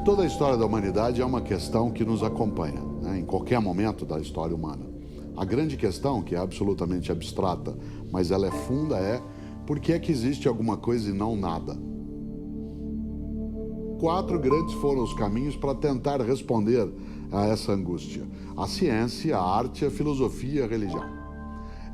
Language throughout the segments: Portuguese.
Toda a história da humanidade é uma questão que nos acompanha, né, em qualquer momento da história humana. A grande questão, que é absolutamente abstrata, mas ela é funda, é por que é que existe alguma coisa e não nada? 4 grandes foram os caminhos para tentar responder a essa angústia: a ciência, a arte, a filosofia e a religião.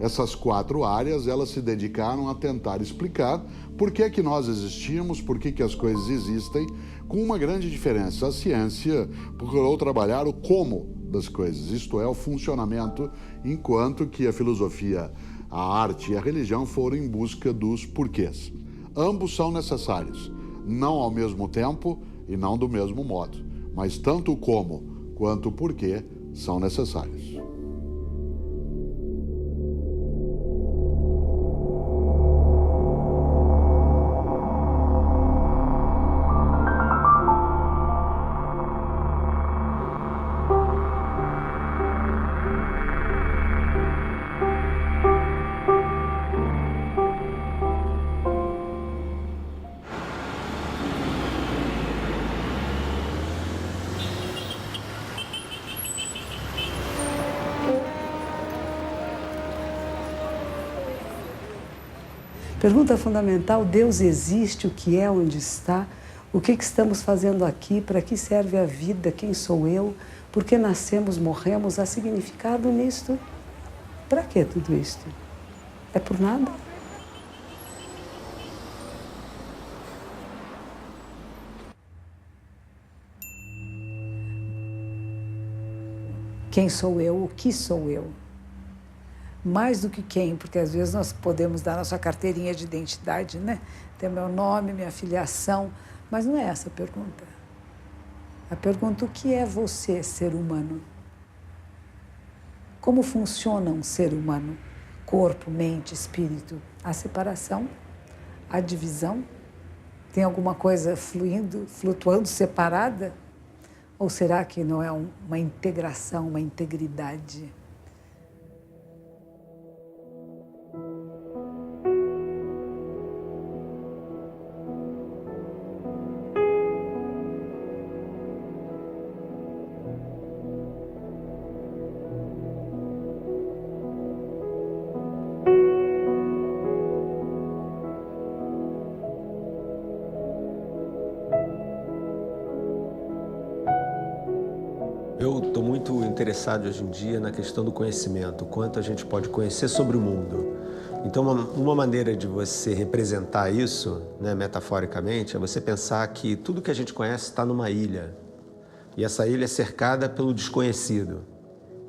Essas 4 áreas, elas se dedicaram a tentar explicar por que é que nós existimos, por que as coisas existem, com uma grande diferença. A ciência procurou trabalhar o como das coisas, isto é, o funcionamento, enquanto que a filosofia, a arte e a religião foram em busca dos porquês. Ambos são necessários, não ao mesmo tempo e não do mesmo modo, mas tanto o como quanto o porquê são necessários. Pergunta fundamental: Deus existe? O que é? Onde está? O que estamos fazendo aqui? Para que serve a vida? Quem sou eu? Por que nascemos, morremos? Há significado nisto? Para que tudo isto? É por nada? Quem sou eu? O que sou eu? Mais do que quem, porque às vezes nós podemos dar nossa carteirinha de identidade, né? Ter meu nome, minha filiação, mas não é essa a pergunta. A pergunta: o que é você, ser humano? Como funciona um ser humano? Corpo, mente, espírito. Há separação? Há divisão? Tem alguma coisa fluindo, flutuando, separada? Ou será que não é uma integração, uma integridade? Eu estou muito interessado hoje em dia na questão do conhecimento, o quanto a gente pode conhecer sobre o mundo. Então, uma maneira de você representar isso, né, metaforicamente, é você pensar que tudo que a gente conhece está numa ilha. E essa ilha é cercada pelo desconhecido,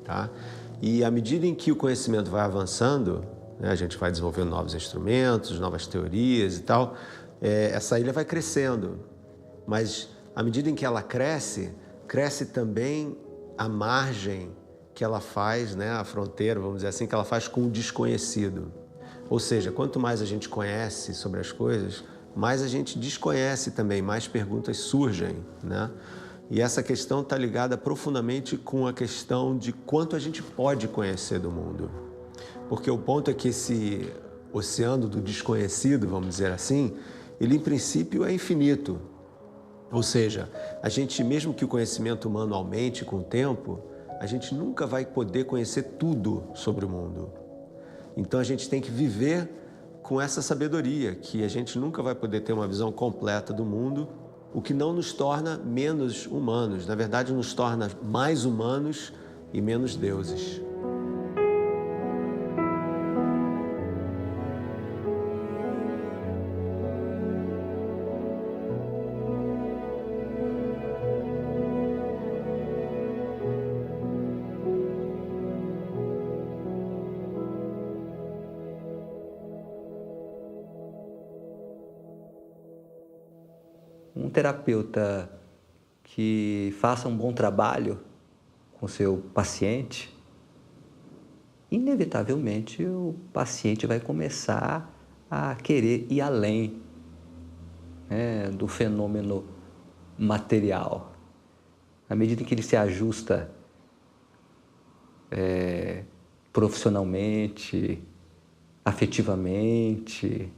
tá? E à medida em que o conhecimento vai avançando, né, a gente vai desenvolvendo novos instrumentos, novas teorias e tal, essa ilha vai crescendo. Mas à medida em que ela cresce, cresce também a margem que ela faz, né, a fronteira, vamos dizer assim, que ela faz com o desconhecido. Ou seja, quanto mais a gente conhece sobre as coisas, mais a gente desconhece também, mais perguntas surgem, né? E essa questão está ligada profundamente com a questão de quanto a gente pode conhecer do mundo. Porque o ponto é que esse oceano do desconhecido, vamos dizer assim, ele em princípio é infinito. Ou seja, a gente, mesmo que o conhecimento humano aumente com o tempo, a gente nunca vai poder conhecer tudo sobre o mundo. Então a gente tem que viver com essa sabedoria, que a gente nunca vai poder ter uma visão completa do mundo, o que não nos torna menos humanos, na verdade nos torna mais humanos e menos deuses. Um terapeuta que faça um bom trabalho com seu paciente, inevitavelmente o paciente vai começar a querer ir além, né, do fenômeno material. À medida em que ele se ajusta profissionalmente, afetivamente,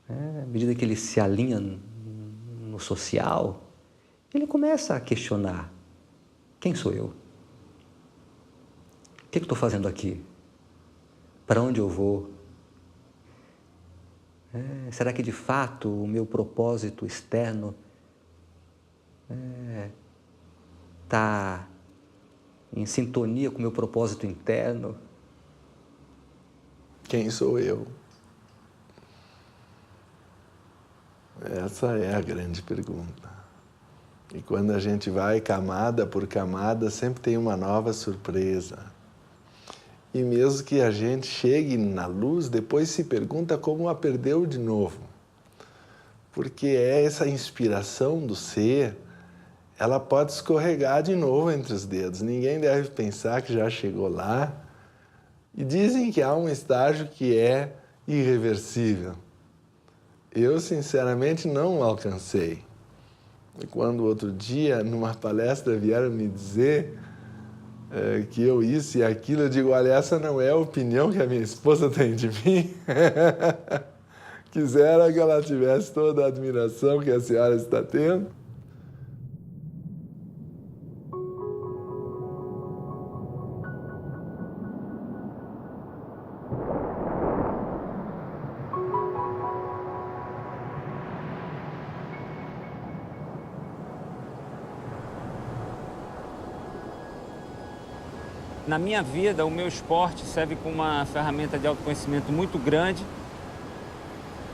à medida que ele se alinha no social, ele começa a questionar: quem sou eu? O que eu estou fazendo aqui? Para onde eu vou? Será que de fato o meu propósito externo está em sintonia com o meu propósito interno? Quem sou eu? Essa é a grande pergunta. E quando a gente vai camada por camada, sempre tem uma nova surpresa. E mesmo que a gente chegue na luz, depois se pergunta como a perdeu de novo. Porque é essa inspiração do ser, ela pode escorregar de novo entre os dedos. Ninguém deve pensar que já chegou lá. E dizem que há um estágio que é irreversível. Eu, sinceramente, não alcancei. E quando outro dia, numa palestra, vieram me dizer que eu isso e aquilo, eu digo, olha, essa não é a opinião que a minha esposa tem de mim. Quisera que ela tivesse toda a admiração que a senhora está tendo. Na minha vida, o meu esporte serve como uma ferramenta de autoconhecimento muito grande.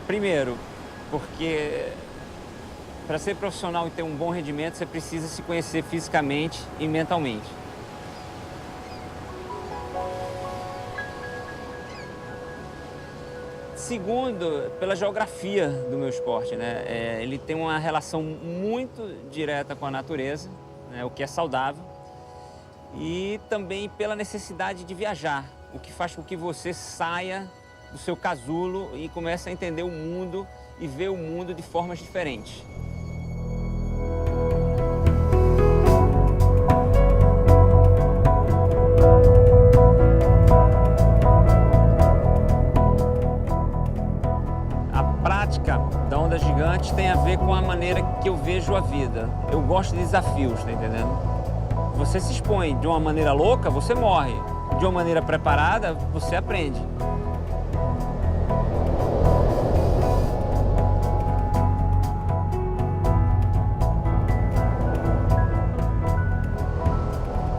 Primeiro, porque para ser profissional e ter um bom rendimento, você precisa se conhecer fisicamente e mentalmente. Segundo, pela geografia do meu esporte, né? Ele tem uma relação muito direta com a natureza, né? O que é saudável. E também pela necessidade de viajar, o que faz com que você saia do seu casulo e comece a entender o mundo e ver o mundo de formas diferentes. A prática da onda gigante tem a ver com a maneira que eu vejo a vida. Eu gosto de desafios, tá entendendo? Você se expõe de uma maneira louca, você morre. De uma maneira preparada, você aprende.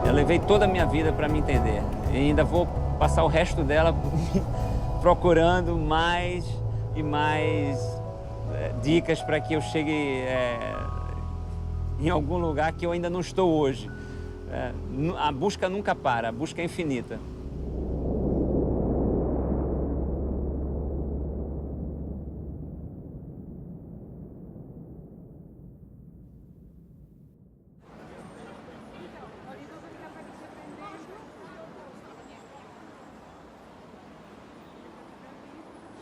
Eu levei toda a minha vida para me entender. E ainda vou passar o resto dela procurando mais e mais dicas para que eu chegue em algum lugar que eu ainda não estou hoje. A busca nunca para, a busca é infinita.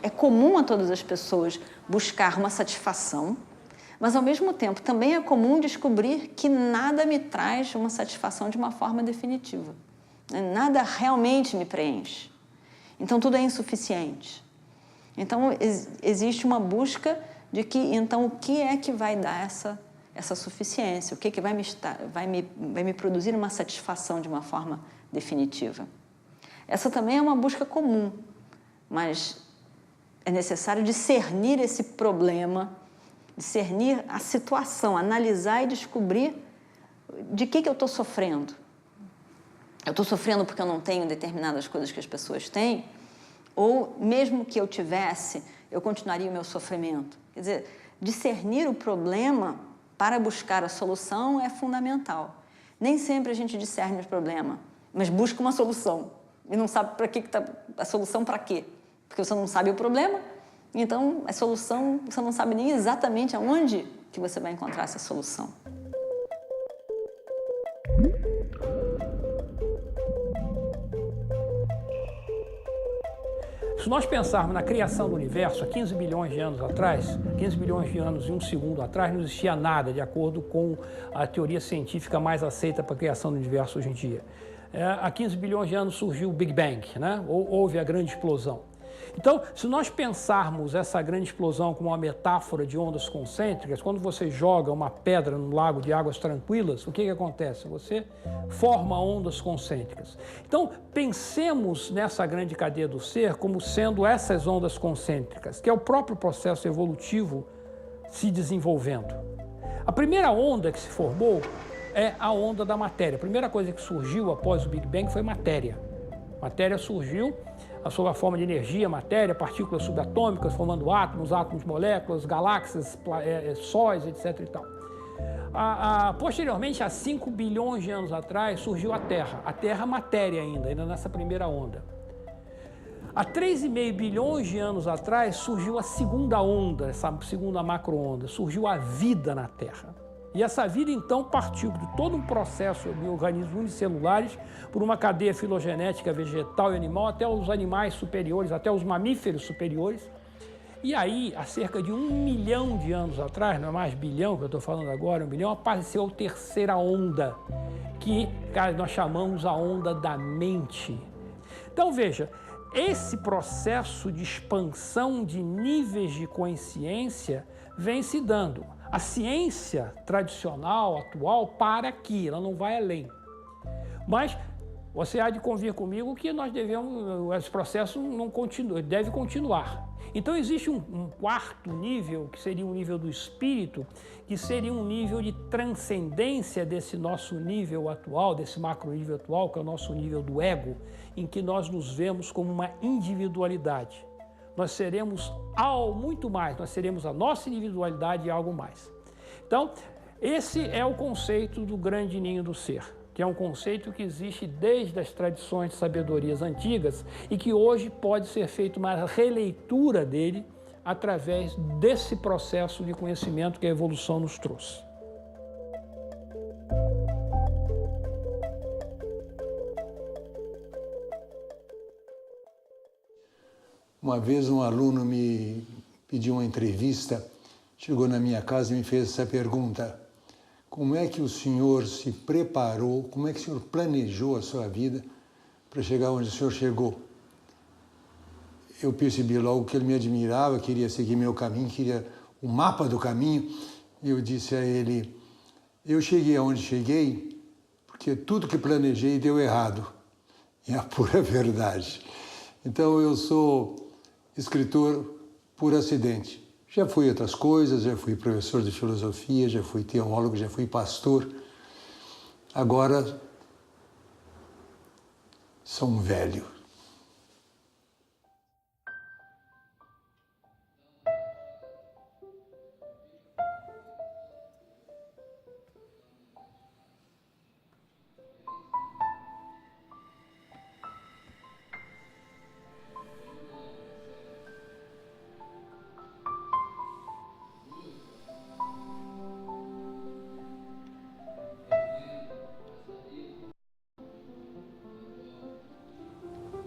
É comum a todas as pessoas buscar uma satisfação, mas, ao mesmo tempo, também é comum descobrir que nada me traz uma satisfação de uma forma definitiva. Nada realmente me preenche. Então, tudo é insuficiente. Então, existe uma busca de que, então, o que é que vai dar essa suficiência? O que é que vai me produzir uma satisfação de uma forma definitiva? Essa também é uma busca comum, mas é necessário discernir esse problema, discernir a situação, analisar e descobrir de que eu estou sofrendo. Eu estou sofrendo porque eu não tenho determinadas coisas que as pessoas têm, ou mesmo que eu tivesse, eu continuaria o meu sofrimento. Quer dizer, discernir o problema para buscar a solução é fundamental. Nem sempre a gente discerne o problema, mas busca uma solução e não sabe para que está a solução, para quê? Porque você não sabe o problema. Então, a solução, você não sabe nem exatamente aonde que você vai encontrar essa solução. Se nós pensarmos na criação do universo, há 15 bilhões de anos atrás, 15 bilhões de anos e um segundo atrás, não existia nada, de acordo com a teoria científica mais aceita para a criação do universo hoje em dia. Há 15 bilhões de anos surgiu o Big Bang, né? Houve a grande explosão. Então, se nós pensarmos essa grande explosão como uma metáfora de ondas concêntricas, quando você joga uma pedra num lago de águas tranquilas, o que acontece? Você forma ondas concêntricas. Então, pensemos nessa grande cadeia do ser como sendo essas ondas concêntricas, que é o próprio processo evolutivo se desenvolvendo. A primeira onda que se formou é a onda da matéria. A primeira coisa que surgiu após o Big Bang foi matéria. Matéria surgiu sob a forma de energia, matéria, partículas subatômicas, formando átomos, moléculas, galáxias, sóis, etc. e tal. Posteriormente, há 5 bilhões de anos atrás, surgiu a Terra matéria ainda nessa primeira onda. Há 3,5 bilhões de anos atrás, surgiu a segunda onda, essa segunda macro-onda, surgiu a vida na Terra. E essa vida, então, partiu de todo um processo de organismos unicelulares, por uma cadeia filogenética vegetal e animal, até os animais superiores, até os mamíferos superiores. E aí, há cerca de 1 milhão de anos atrás, não é mais bilhão que eu estou falando agora, 1 bilhão, apareceu a terceira onda, que nós chamamos a onda da mente. Então, veja, esse processo de expansão de níveis de consciência vem se dando. A ciência tradicional, atual, para aqui, ela não vai além. Mas você há de convir comigo que nós esse processo não continua, deve continuar. Então existe um quarto nível, que seria um nível do espírito, que seria um nível de transcendência desse nosso nível atual, desse macro nível atual, que é o nosso nível do ego, em que nós nos vemos como uma individualidade. Nós seremos muito mais, nós seremos a nossa individualidade e algo mais. Então, esse é o conceito do grande ninho do ser, que é um conceito que existe desde as tradições de sabedorias antigas e que hoje pode ser feita uma releitura dele através desse processo de conhecimento que a evolução nos trouxe. Uma vez um aluno me pediu uma entrevista, chegou na minha casa e me fez essa pergunta: como é que o senhor se preparou, como é que o senhor planejou a sua vida para chegar onde o senhor chegou? Eu percebi logo que ele me admirava, queria seguir meu caminho, queria o mapa do caminho, e eu disse a ele: eu cheguei aonde cheguei porque tudo que planejei deu errado. É a pura verdade. Então eu sou escritor por acidente. Já fui outras coisas, já fui professor de filosofia, já fui teólogo, já fui pastor. Agora sou um velho.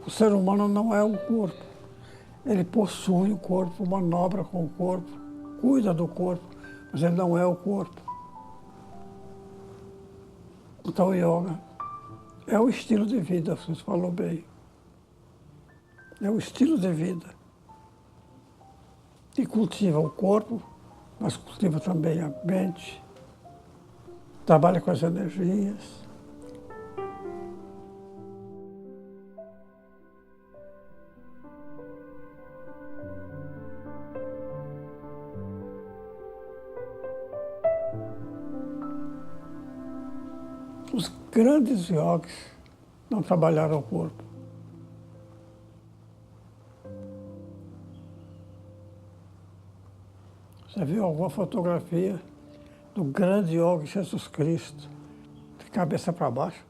O ser humano não é o corpo. Ele possui o corpo, manobra com o corpo, cuida do corpo, mas ele não é o corpo. Então o yoga é o estilo de vida, você falou bem. É o estilo de vida. E cultiva o corpo, mas cultiva também a mente, trabalha com as energias. Os grandes yogis não trabalharam o corpo. Você viu alguma fotografia do grande yogi Jesus Cristo, de cabeça para baixo?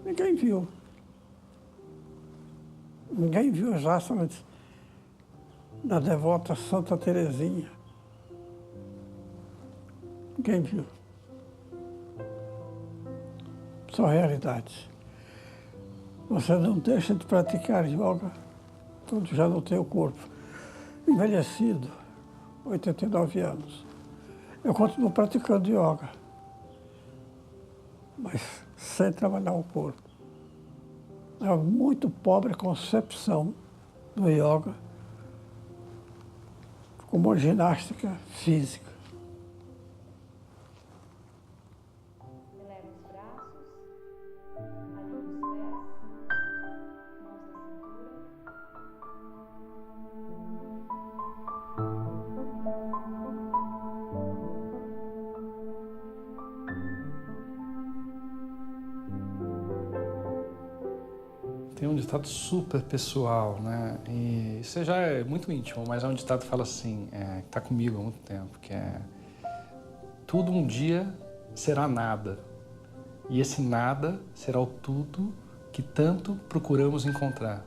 Ninguém viu. Ninguém viu as asanas da devota Santa Teresinha. Ninguém viu. Só realidade. Você não deixa de praticar yoga quando já não tem o corpo. Envelhecido, 89 anos. Eu continuo praticando yoga, mas sem trabalhar o corpo. uma muito pobre concepção do yoga como uma ginástica física. Eleva os braços, alinha os pés, mãos Tem um ditado super pessoal, né? E isso já é muito íntimo, mas é um ditado que fala assim, que está comigo há muito tempo, que é: tudo um dia será nada, e esse nada será o tudo que tanto procuramos encontrar.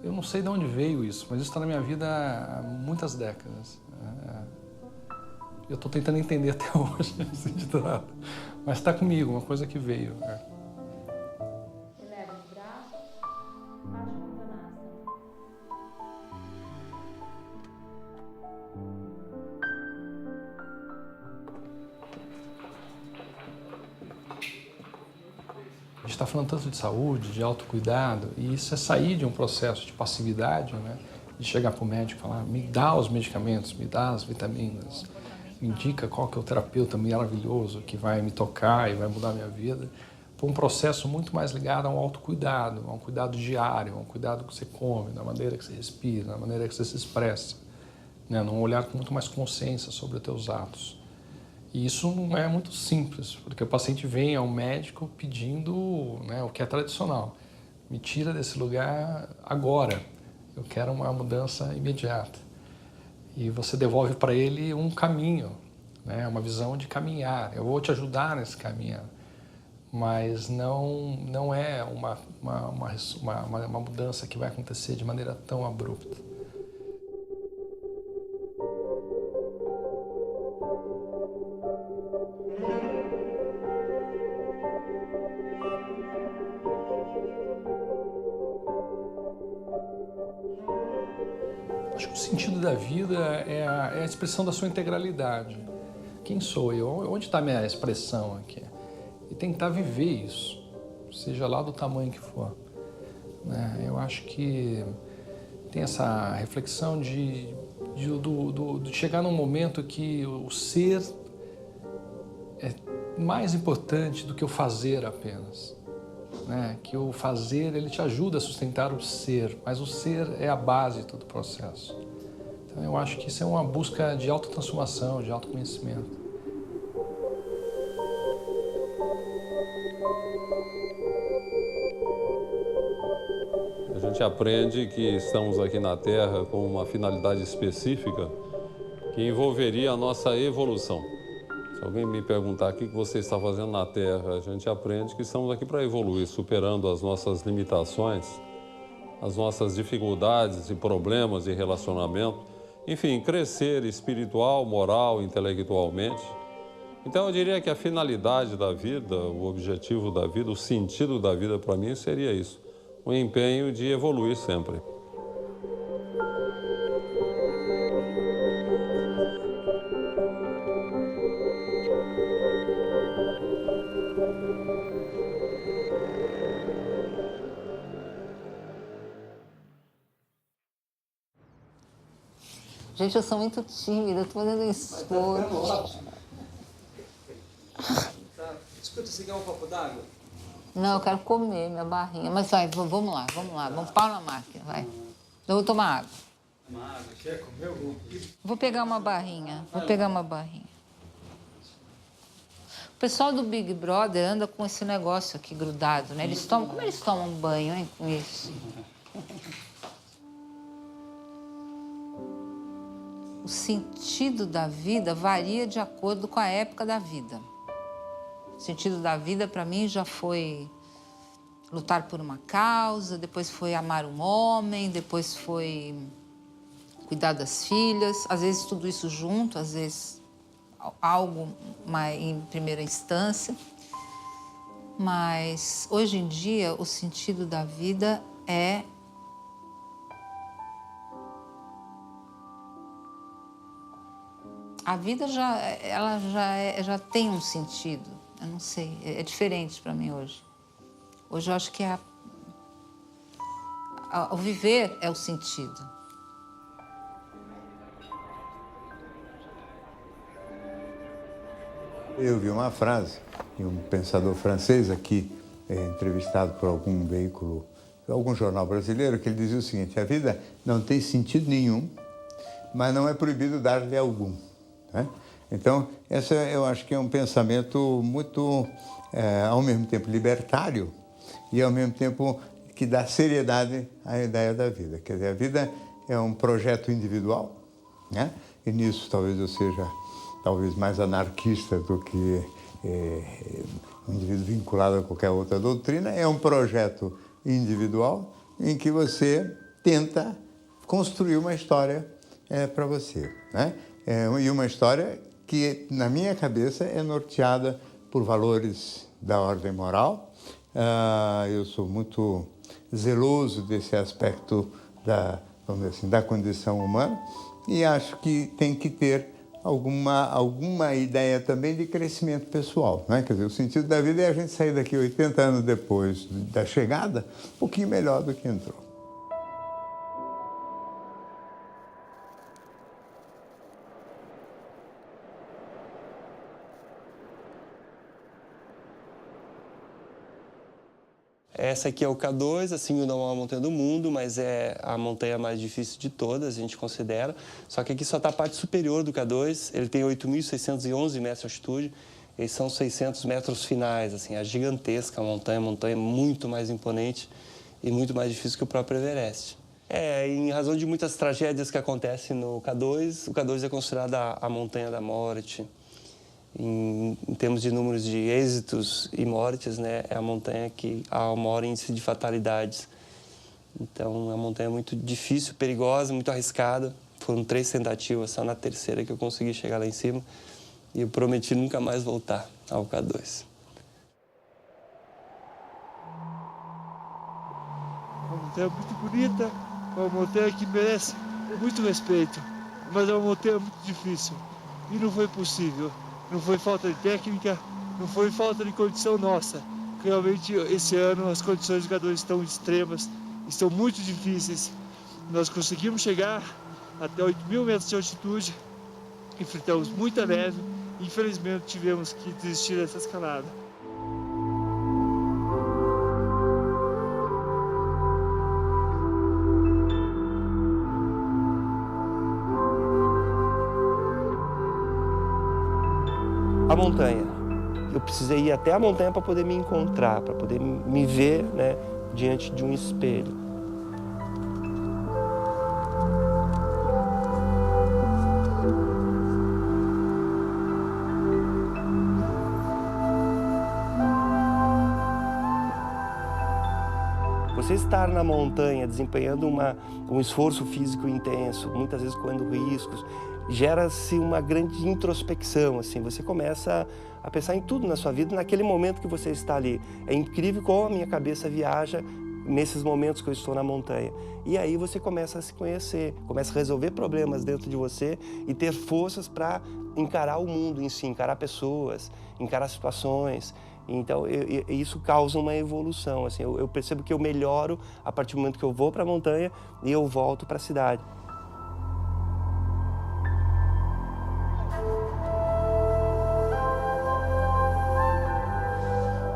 Eu não sei de onde veio isso, mas isso está na minha vida há muitas décadas. Eu estou tentando entender até hoje esse ditado, mas está comigo, uma coisa que veio. Eleva os braços, Paschimottanasana. A gente está falando tanto de saúde, de autocuidado, e isso é sair de um processo de passividade, né? De chegar para o médico e falar: me dá os medicamentos, me dá as vitaminas, me indica qual que é o terapeuta maravilhoso que vai me tocar e vai mudar a minha vida, para um processo muito mais ligado a um autocuidado, a um cuidado diário, a um cuidado que você come, da maneira que você respira, da maneira que você se expressa, né? Num olhar com muito mais consciência sobre os teus atos. E isso não é muito simples, porque o paciente vem ao médico pedindo, né, o que é tradicional: me tira desse lugar agora, eu quero uma mudança imediata. E você devolve para ele um caminho, né, uma visão de caminhar. Eu vou te ajudar nesse caminhar, mas não é uma mudança que vai acontecer de maneira tão abrupta. Acho que o sentido da vida é a expressão da sua integralidade. Quem sou eu? Onde está a minha expressão aqui? E tentar viver isso, seja lá do tamanho que for, né? Eu acho que tem essa reflexão de chegar num momento que o ser é mais importante do que o fazer apenas. Né? Que o fazer, ele te ajuda a sustentar o ser, mas o ser é a base de todo o processo. Então eu acho que isso é uma busca de autotransformação, de autoconhecimento. A gente aprende que estamos aqui na Terra com uma finalidade específica que envolveria a nossa evolução. Se alguém me perguntar o que você está fazendo na Terra, a gente aprende que estamos aqui para evoluir, superando as nossas limitações, as nossas dificuldades e problemas de relacionamento, enfim, crescer espiritual, moral, intelectualmente. Então eu diria que a finalidade da vida, o objetivo da vida, o sentido da vida para mim seria isso, o empenho de evoluir sempre. Gente, eu sou muito tímida, estou fazendo esforço. Escuta, você quer um copo d'água? Não, eu quero comer minha barrinha. Mas vai, vamos lá. Vamos pau na máquina, vai. Eu vou tomar água. Uma água, quer comer algum? Vou pegar uma barrinha. O pessoal do Big Brother anda com esse negócio aqui grudado, né? Como eles tomam banho, hein, com isso? O sentido da vida varia de acordo com a época da vida. O sentido da vida, para mim, já foi lutar por uma causa, depois foi amar um homem, depois foi cuidar das filhas, às vezes tudo isso junto, às vezes algo em primeira instância. Mas, hoje em dia, o sentido da vida é a vida já tem um sentido, eu não sei, é diferente para mim hoje. Hoje eu acho que é O viver é o sentido. Eu vi uma frase de um pensador francês aqui, entrevistado por algum veículo, algum jornal brasileiro, que ele dizia o seguinte: a vida não tem sentido nenhum, mas não é proibido dar-lhe algum. Né? Então, esse eu acho que é um pensamento muito, ao mesmo tempo, libertário e, ao mesmo tempo, que dá seriedade à ideia da vida. Quer dizer, a vida é um projeto individual, né? E nisso talvez eu seja mais anarquista do que um indivíduo vinculado a qualquer outra doutrina. É um projeto individual em que você tenta construir uma história para você, né? E uma história que, na minha cabeça, é norteada por valores da ordem moral. Eu sou muito zeloso desse aspecto vamos dizer assim, da condição humana, e acho que tem que ter alguma ideia também de crescimento pessoal, né? Quer dizer, o sentido da vida é a gente sair daqui 80 anos depois da chegada um pouquinho melhor do que entrou. Essa aqui é o K2, assim, não é uma montanha do mundo, mas é a montanha mais difícil de todas, a gente considera. Só que aqui só está a parte superior do K2, ele tem 8.611 metros de altitude, e são 600 metros finais, assim, é gigantesca a montanha muito mais imponente e muito mais difícil que o próprio Everest. Em razão de muitas tragédias que acontecem no K2, o K2 é considerada a montanha da morte. Em termos de números de êxitos e mortes, né, é a montanha que há o maior índice de fatalidades. Então, é uma montanha muito difícil, perigosa, muito arriscada. Foram 3 tentativas, só na terceira que eu consegui chegar lá em cima. E eu prometi nunca mais voltar ao K2. Uma montanha muito bonita, uma montanha que merece muito respeito, mas é uma montanha muito difícil. E não foi possível. Não foi falta de técnica, não foi falta de condição nossa. Realmente, esse ano, as condições do K2 estão extremas, estão muito difíceis. Nós conseguimos chegar até 8.000 metros de altitude, enfrentamos muita neve e, infelizmente, tivemos que desistir dessa escalada. A montanha. Eu precisei ir até a montanha para poder me encontrar, para poder me ver, né, diante de um espelho. Você estar na montanha desempenhando um esforço físico intenso, muitas vezes correndo riscos, gera-se uma grande introspecção, assim, você começa a pensar em tudo na sua vida, naquele momento que você está ali. É incrível como a minha cabeça viaja nesses momentos que eu estou na montanha. E aí você começa a se conhecer, começa a resolver problemas dentro de você e ter forças para encarar o mundo em si, encarar pessoas, encarar situações. Então, isso causa uma evolução, assim, eu percebo que eu melhoro a partir do momento que eu vou para a montanha e eu volto para a cidade.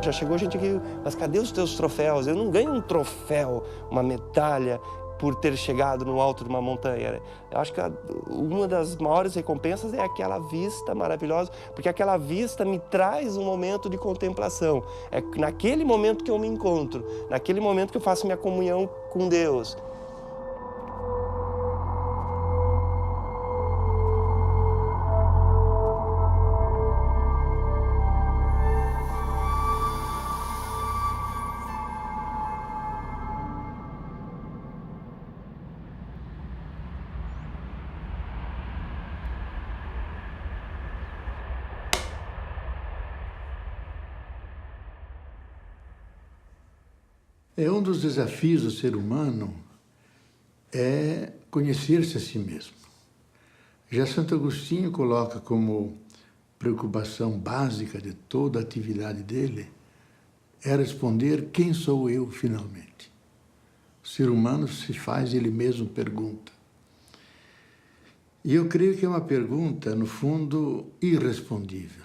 Já chegou gente aqui, mas cadê os teus troféus? Eu não ganho um troféu, uma medalha, por ter chegado no alto de uma montanha. Eu acho que uma das maiores recompensas é aquela vista maravilhosa, porque aquela vista me traz um momento de contemplação. É naquele momento que eu me encontro, naquele momento que eu faço minha comunhão com Deus. Um dos desafios do ser humano é conhecer-se a si mesmo. Já Santo Agostinho coloca como preocupação básica de toda a atividade dele é responder: quem sou eu finalmente? O ser humano se faz ele mesmo pergunta. E eu creio que é uma pergunta, no fundo, irrespondível.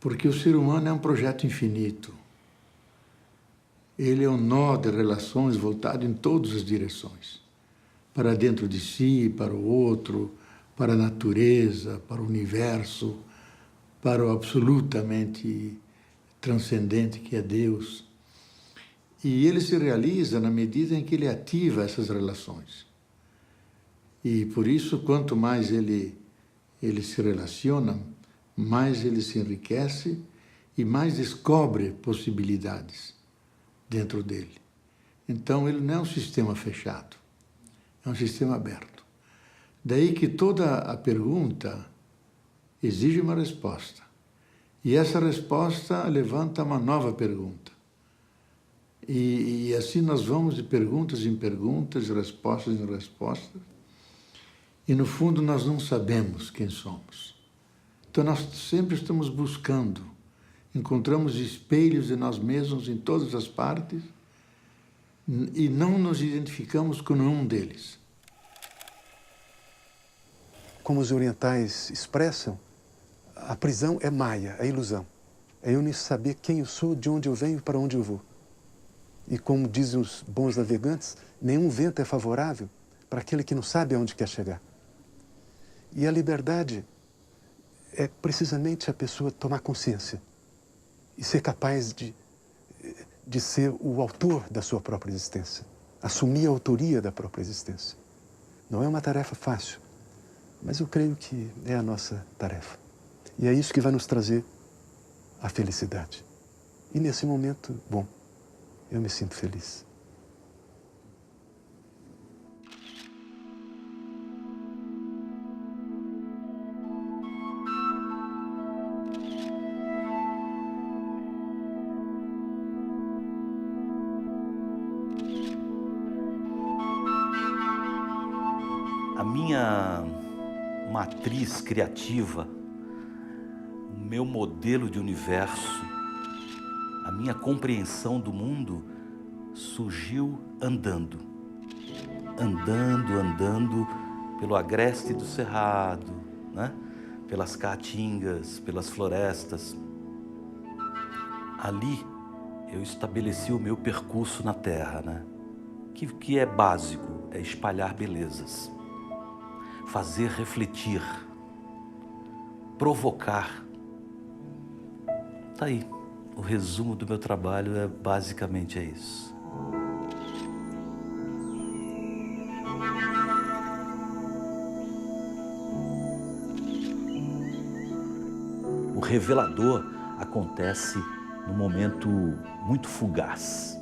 Porque o ser humano é um projeto infinito. Ele é um nó de relações voltado em todas as direções. Para dentro de si, para o outro, para a natureza, para o universo, para o absolutamente transcendente que é Deus. E ele se realiza na medida em que ele ativa essas relações. E por isso, quanto mais ele se relaciona, mais ele se enriquece e mais descobre possibilidades dentro dele. Então, ele não é um sistema fechado, é um sistema aberto. Daí que toda a pergunta exige uma resposta. E essa resposta levanta uma nova pergunta. E assim nós vamos de perguntas em perguntas, de respostas em respostas. E, no fundo, nós não sabemos quem somos. Então, nós sempre estamos buscando. Encontramos espelhos de nós mesmos em todas as partes e não nos identificamos com nenhum deles. Como os orientais expressam, a prisão é maia, é ilusão. É eu nem saber quem eu sou, de onde eu venho e para onde eu vou. E como dizem os bons navegantes, nenhum vento é favorável para aquele que não sabe aonde quer chegar. E a liberdade é precisamente a pessoa tomar consciência e ser capaz de ser o autor da sua própria existência, assumir a autoria da própria existência. Não é uma tarefa fácil, mas eu creio que é a nossa tarefa. E é isso que vai nos trazer a felicidade. E nesse momento, bom, eu me sinto feliz. A minha matriz criativa, o meu modelo de universo, a minha compreensão do mundo surgiu andando. Andando pelo agreste do cerrado, né? Pelas caatingas, pelas florestas. Ali eu estabeleci o meu percurso na Terra, né? Que é básico, é espalhar belezas, fazer refletir, provocar. Tá aí. O resumo do meu trabalho é basicamente isso. O revelador acontece num momento muito fugaz.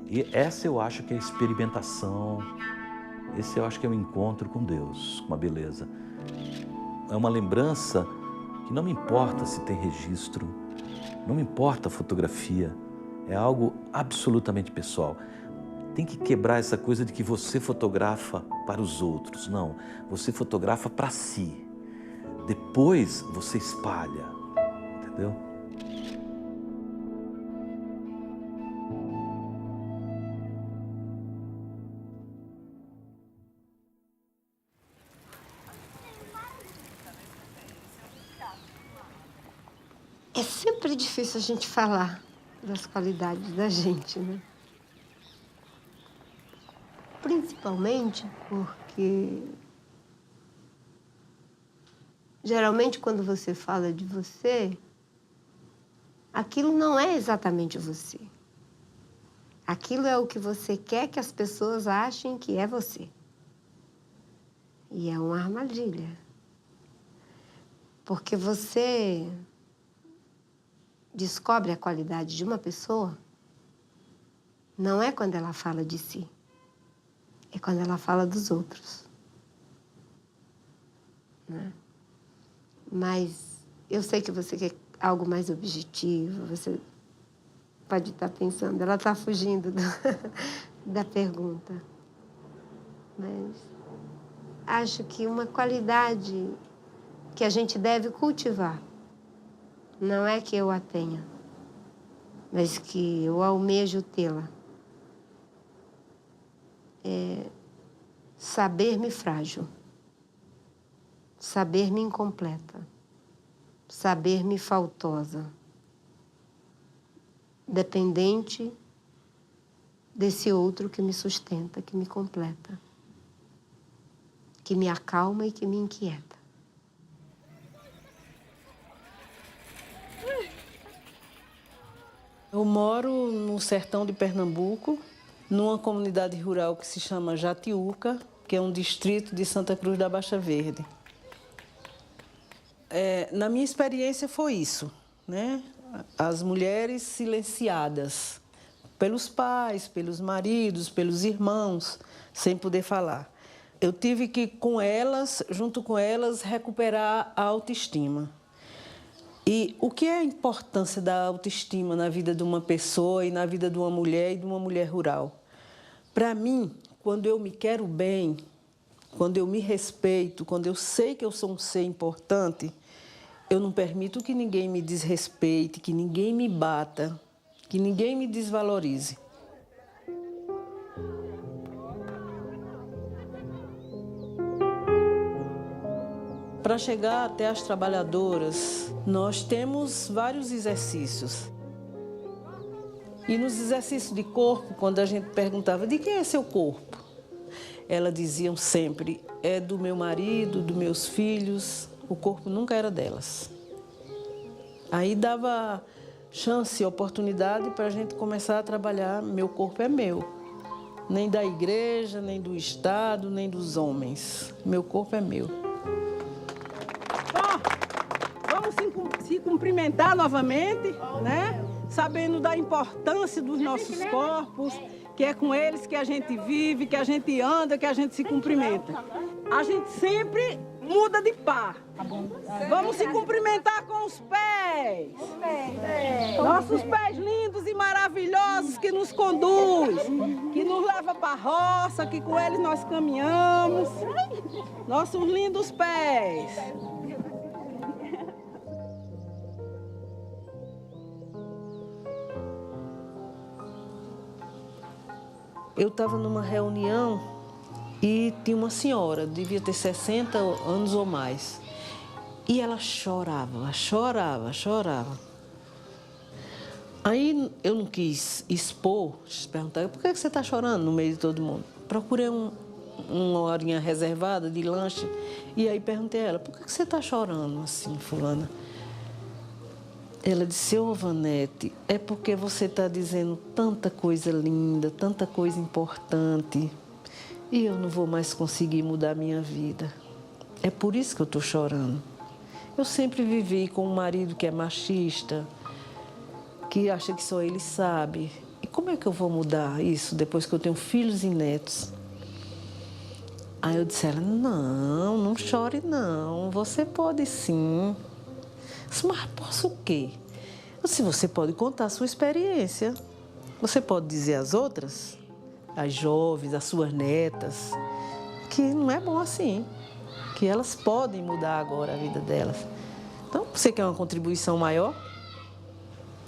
E essa eu acho que é a experimentação, esse eu acho que é o encontro com Deus, com a beleza. É uma lembrança que não me importa se tem registro, não me importa a fotografia, é algo absolutamente pessoal. Tem que quebrar essa coisa de que você fotografa para os outros. Não, você fotografa para si. Depois você espalha, entendeu? É sempre difícil a gente falar das qualidades da gente, né? Principalmente porque, geralmente, quando você fala de você, aquilo não é exatamente você. Aquilo é o que você quer que as pessoas achem que é você. E é uma armadilha. Porque você descobre a qualidade de uma pessoa não é quando ela fala de si, é quando ela fala dos outros, né? Mas eu sei que você quer algo mais objetivo, você pode estar pensando, ela está fugindo da pergunta, mas acho que uma qualidade que a gente deve cultivar não é que eu a tenha, mas que eu almejo tê-la. saber-me frágil, saber-me incompleta, saber-me faltosa, dependente desse outro que me sustenta, que me completa, que me acalma e que me inquieta. Eu moro no sertão de Pernambuco, numa comunidade rural que se chama Jatiuca, que é um distrito de Santa Cruz da Baixa Verde. Na minha experiência foi isso, né? As mulheres silenciadas pelos pais, pelos maridos, pelos irmãos, sem poder falar. Eu tive que, com elas, junto com elas, recuperar a autoestima. E o que é a importância da autoestima na vida de uma pessoa e na vida de uma mulher e de uma mulher rural? Para mim, quando eu me quero bem, quando eu me respeito, quando eu sei que eu sou um ser importante, eu não permito que ninguém me desrespeite, que ninguém me bata, que ninguém me desvalorize. Para chegar até as trabalhadoras, nós temos vários exercícios. E nos exercícios de corpo, quando a gente perguntava, de quem é seu corpo? Elas diziam sempre, é do meu marido, dos meus filhos, o corpo nunca era delas. Aí dava chance, oportunidade para a gente começar a trabalhar, meu corpo é meu. Nem da igreja, nem do Estado, nem dos homens. Meu corpo é meu. Vamos se cumprimentar novamente, né? Sabendo da importância dos nossos corpos, que é com eles que a gente vive, que a gente anda, que a gente se cumprimenta. A gente sempre muda de par. Vamos se cumprimentar com os pés. Nossos pés lindos e maravilhosos que nos conduz, que nos leva para a roça, que com eles nós caminhamos. Nossos lindos pés. Eu estava numa reunião e tinha uma senhora, devia ter 60 anos ou mais. E ela chorava, chorava, chorava. Aí eu não quis expor, perguntar, por que você está chorando no meio de todo mundo? Procurei uma horinha reservada de lanche e aí perguntei a ela, por que você está chorando assim, fulana? Ela disse, ô Vanete, é porque você está dizendo tanta coisa linda, tanta coisa importante, e eu não vou mais conseguir mudar minha vida. É por isso que eu estou chorando. Eu sempre vivi com um marido que é machista, que acha que só ele sabe. E como é que eu vou mudar isso depois que eu tenho filhos e netos? Aí eu disse a ela, não chore não, você pode sim. Mas posso o quê? Se você pode contar a sua experiência, você pode dizer às outras, às jovens, às suas netas, que não é bom assim, que elas podem mudar agora a vida delas. Então, você quer uma contribuição maior?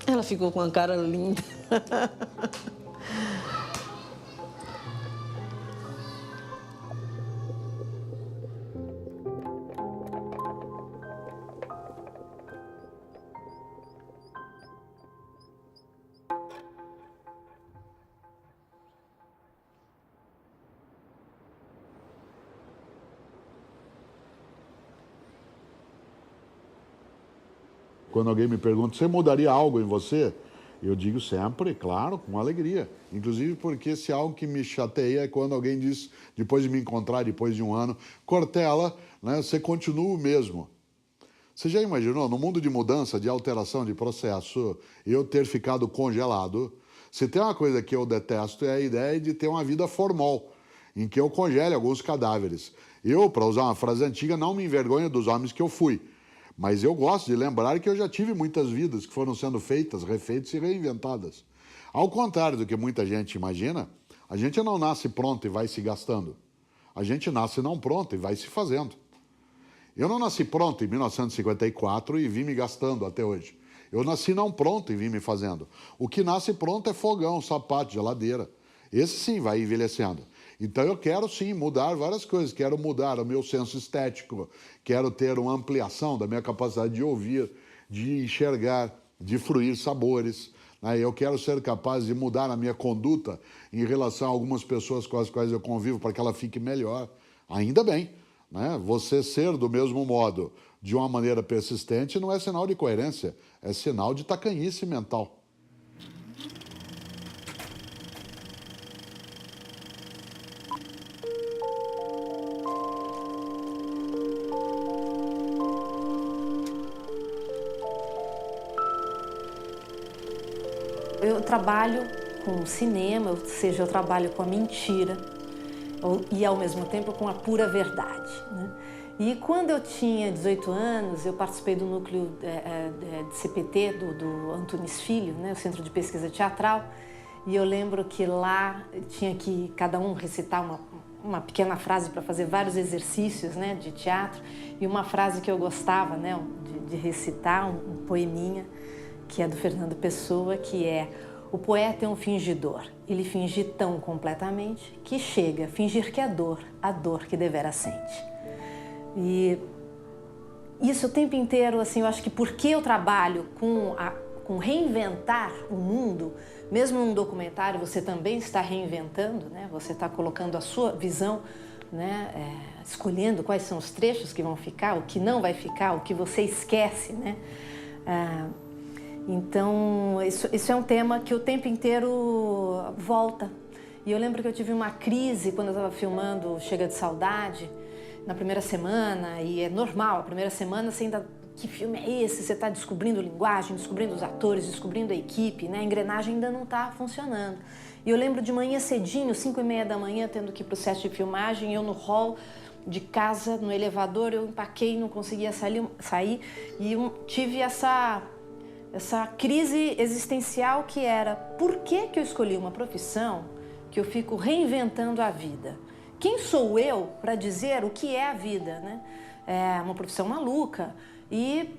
Ela ficou com uma cara linda. Quando alguém me pergunta, você mudaria algo em você? Eu digo sempre, claro, com alegria. Inclusive porque se algo que me chateia é quando alguém diz, depois de me encontrar, depois de um ano, Cortella, né, você continua o mesmo. Você já imaginou, no mundo de mudança, de alteração, de processo, eu ter ficado congelado? Se tem uma coisa que eu detesto é a ideia de ter uma vida formal, em que eu congele alguns cadáveres. Eu, para usar uma frase antiga, não me envergonho dos homens que eu fui. Mas eu gosto de lembrar que eu já tive muitas vidas que foram sendo feitas, refeitas e reinventadas. Ao contrário do que muita gente imagina, a gente não nasce pronto e vai se gastando. A gente nasce não pronto e vai se fazendo. Eu não nasci pronto em 1954 e vim me gastando até hoje. Eu nasci não pronto e vim me fazendo. O que nasce pronto é fogão, sapato, geladeira. Esse sim vai envelhecendo. Então eu quero sim mudar várias coisas, quero mudar o meu senso estético, quero ter uma ampliação da minha capacidade de ouvir, de enxergar, de fruir sabores. Eu quero ser capaz de mudar a minha conduta em relação a algumas pessoas com as quais eu convivo para que ela fique melhor. Ainda bem, né? Você ser do mesmo modo, de uma maneira persistente, não é sinal de coerência, é sinal de tacanhice mental. Eu trabalho com cinema, ou seja, eu trabalho com a mentira e ao mesmo tempo com a pura verdade, né? E quando eu tinha 18 anos, eu participei do núcleo de CPT, do Antunes Filho, né, o Centro de Pesquisa Teatral, e eu lembro que lá tinha que cada um recitar uma pequena frase para fazer vários exercícios, né, de teatro, e uma frase que eu gostava, né, de recitar, um poeminha, que é do Fernando Pessoa, que é: o poeta é um fingidor, ele finge tão completamente que chega a fingir que é a dor que devera sente. E isso o tempo inteiro, assim, eu acho que porque eu trabalho com reinventar o mundo, mesmo num documentário você também está reinventando, né? Você está colocando a sua visão, né? Escolhendo quais são os trechos que vão ficar, o que não vai ficar, o que você esquece, né? Então, isso é um tema que o tempo inteiro volta. E eu lembro que eu tive uma crise quando eu estava filmando Chega de Saudade, na primeira semana, e é normal, a primeira semana você ainda... Que filme é esse? Você está descobrindo linguagem, descobrindo os atores, descobrindo a equipe, né? A engrenagem ainda não está funcionando. E eu lembro de manhã cedinho, 5h30 da manhã, tendo que ir para o set de filmagem, eu no hall de casa, no elevador, eu empaquei, não conseguia sair e tive essa crise existencial que era: por que eu escolhi uma profissão que eu fico reinventando a vida? Quem sou eu para dizer o que é a vida, né? É uma profissão maluca e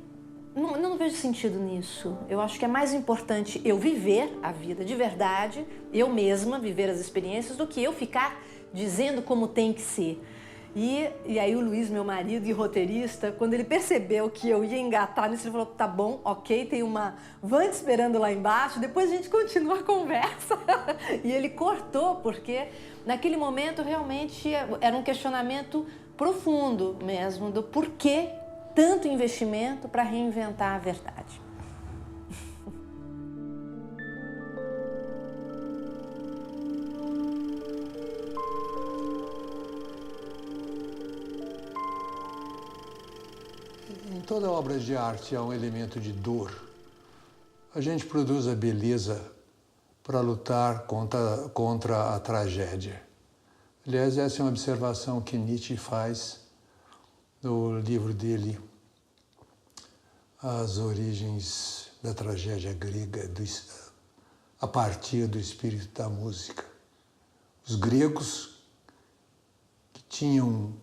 não vejo sentido nisso. Eu acho que é mais importante eu viver a vida de verdade, eu mesma viver as experiências, do que eu ficar dizendo como tem que ser. E aí o Luiz, meu marido e roteirista, quando ele percebeu que eu ia engatar nisso, ele falou: tá bom, ok, tem uma van te esperando lá embaixo, depois a gente continua a conversa. E ele cortou, porque naquele momento realmente era um questionamento profundo mesmo, do porquê tanto investimento para reinventar a verdade. Em toda obra de arte há um elemento de dor. A gente produz a beleza para lutar contra a tragédia. Aliás, essa é uma observação que Nietzsche faz no livro dele, As Origens da Tragédia Grega, a partir do espírito da música. Os gregos, que tinham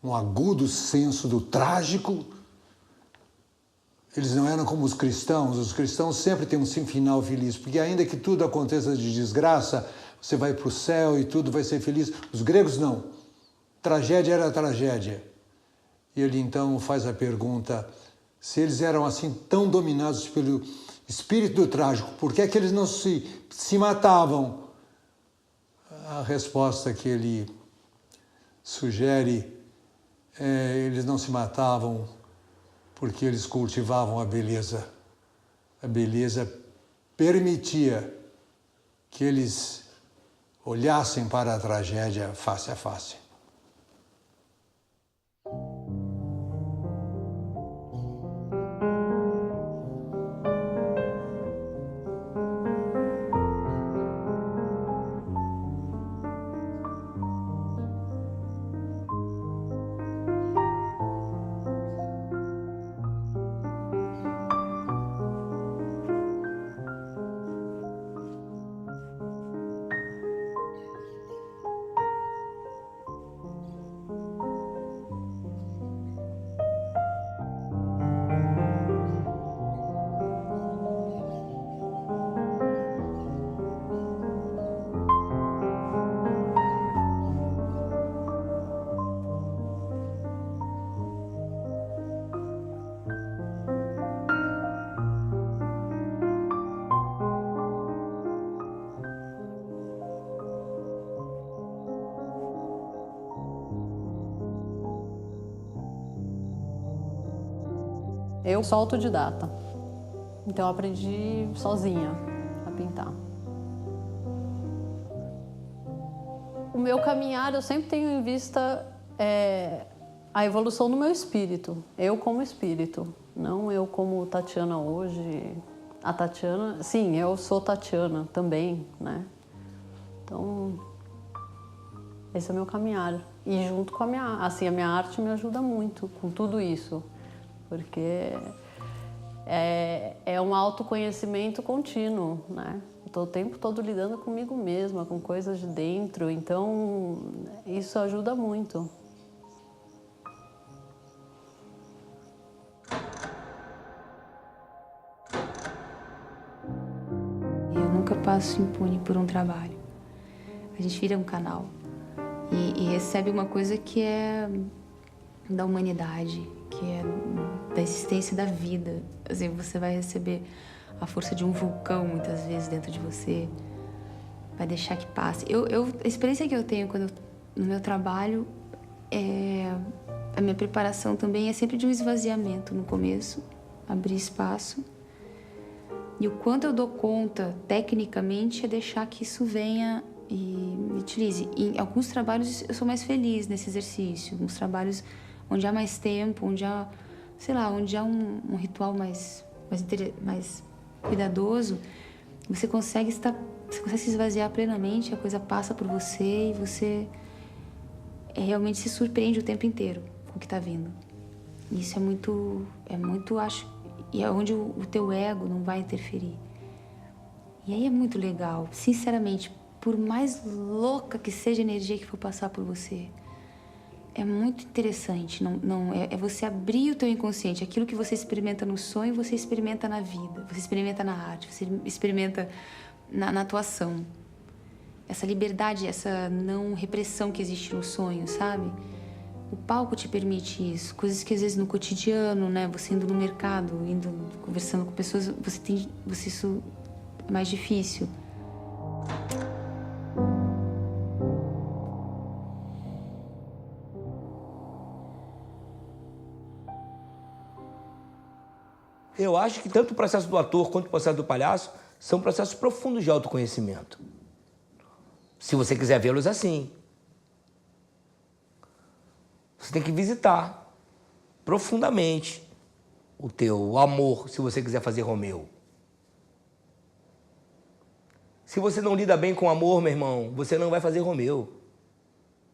um agudo senso do trágico, eles não eram como os cristãos sempre têm um final feliz, porque ainda que tudo aconteça de desgraça, você vai para o céu e tudo vai ser feliz. Os gregos não. Tragédia era tragédia. E ele então faz a pergunta: se eles eram assim tão dominados pelo espírito do trágico, por que é que eles não se matavam? A resposta que ele sugere é: eles não se matavam porque eles cultivavam a beleza. A beleza permitia que eles olhassem para a tragédia face a face. Eu sou autodidata, então eu aprendi sozinha a pintar. O meu caminhar, eu sempre tenho em vista a evolução do meu espírito, eu como espírito, não eu como Tatiana hoje. A Tatiana, sim, eu sou Tatiana também, né? Então, esse é o meu caminhar. E junto com a minha arte me ajuda muito com tudo isso, porque é um autoconhecimento contínuo, né? Estou o tempo todo lidando comigo mesma, com coisas de dentro, então isso ajuda muito. Eu nunca passo impune por um trabalho. A gente vira um canal e recebe uma coisa que é da humanidade, que é da existência da vida. Assim, você vai receber a força de um vulcão, muitas vezes, dentro de você. Vai deixar que passe. A experiência que eu tenho no meu trabalho, a minha preparação também é sempre de um esvaziamento no começo, abrir espaço. E o quanto eu dou conta, tecnicamente, é deixar que isso venha e me utilize. Em alguns trabalhos eu sou mais feliz nesse exercício. Alguns trabalhos onde há mais tempo, onde há, sei lá, onde há um ritual mais cuidadoso, você consegue se esvaziar plenamente, a coisa passa por você e você realmente se surpreende o tempo inteiro com o que está vindo. Isso é muito, acho, e é onde o teu ego não vai interferir. E aí é muito legal, sinceramente, por mais louca que seja a energia que for passar por você, é muito interessante. É você abrir o teu inconsciente. Aquilo que você experimenta no sonho, você experimenta na vida, você experimenta na arte, você experimenta na atuação. Essa liberdade, essa não repressão que existe no sonho, sabe? O palco te permite isso. Coisas que às vezes no cotidiano, né? Você indo no mercado, conversando com pessoas, isso é mais difícil. Eu acho que tanto o processo do ator quanto o processo do palhaço são processos profundos de autoconhecimento. Se você quiser vê-los assim. Você tem que visitar profundamente o teu amor, se você quiser fazer Romeu. Se você não lida bem com o amor, meu irmão, você não vai fazer Romeu.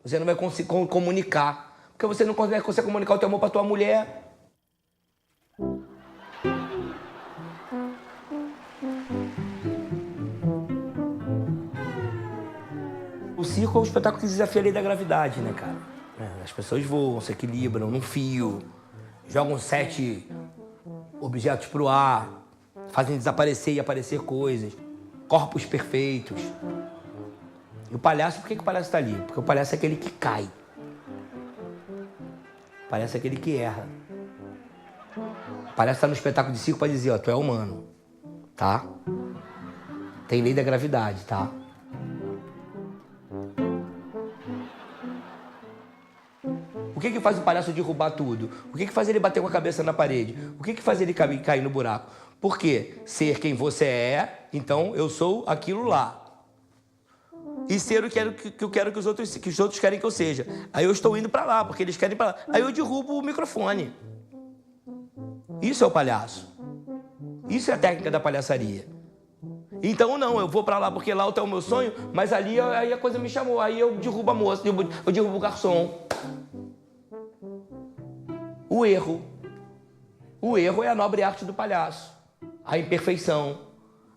Você não vai conseguir comunicar. Porque você não consegue comunicar o teu amor para tua mulher. O circo é um espetáculo que desafia a lei da gravidade, né, cara? As pessoas voam, se equilibram num fio, jogam 7 objetos pro ar, fazem desaparecer e aparecer coisas, corpos perfeitos. E o palhaço, por que o palhaço tá ali? Porque o palhaço é aquele que cai. O palhaço é aquele que erra. O palhaço tá no espetáculo de circo para dizer, ó, tu é humano, tá? Tem lei da gravidade, tá? O que faz o palhaço derrubar tudo? O que faz ele bater com a cabeça na parede? O que faz ele cair no buraco? Por quê? Ser quem você é, então eu sou aquilo lá. E ser o que eu quero que os outros querem que eu seja. Aí eu estou indo para lá, porque eles querem para lá. Aí eu derrubo o microfone. Isso é o palhaço. Isso é a técnica da palhaçaria. Então não, eu vou para lá porque lá está o meu sonho, mas ali aí a coisa me chamou. Aí eu derrubo a moça, eu derrubo o garçom. O erro. O erro é a nobre arte do palhaço. A imperfeição.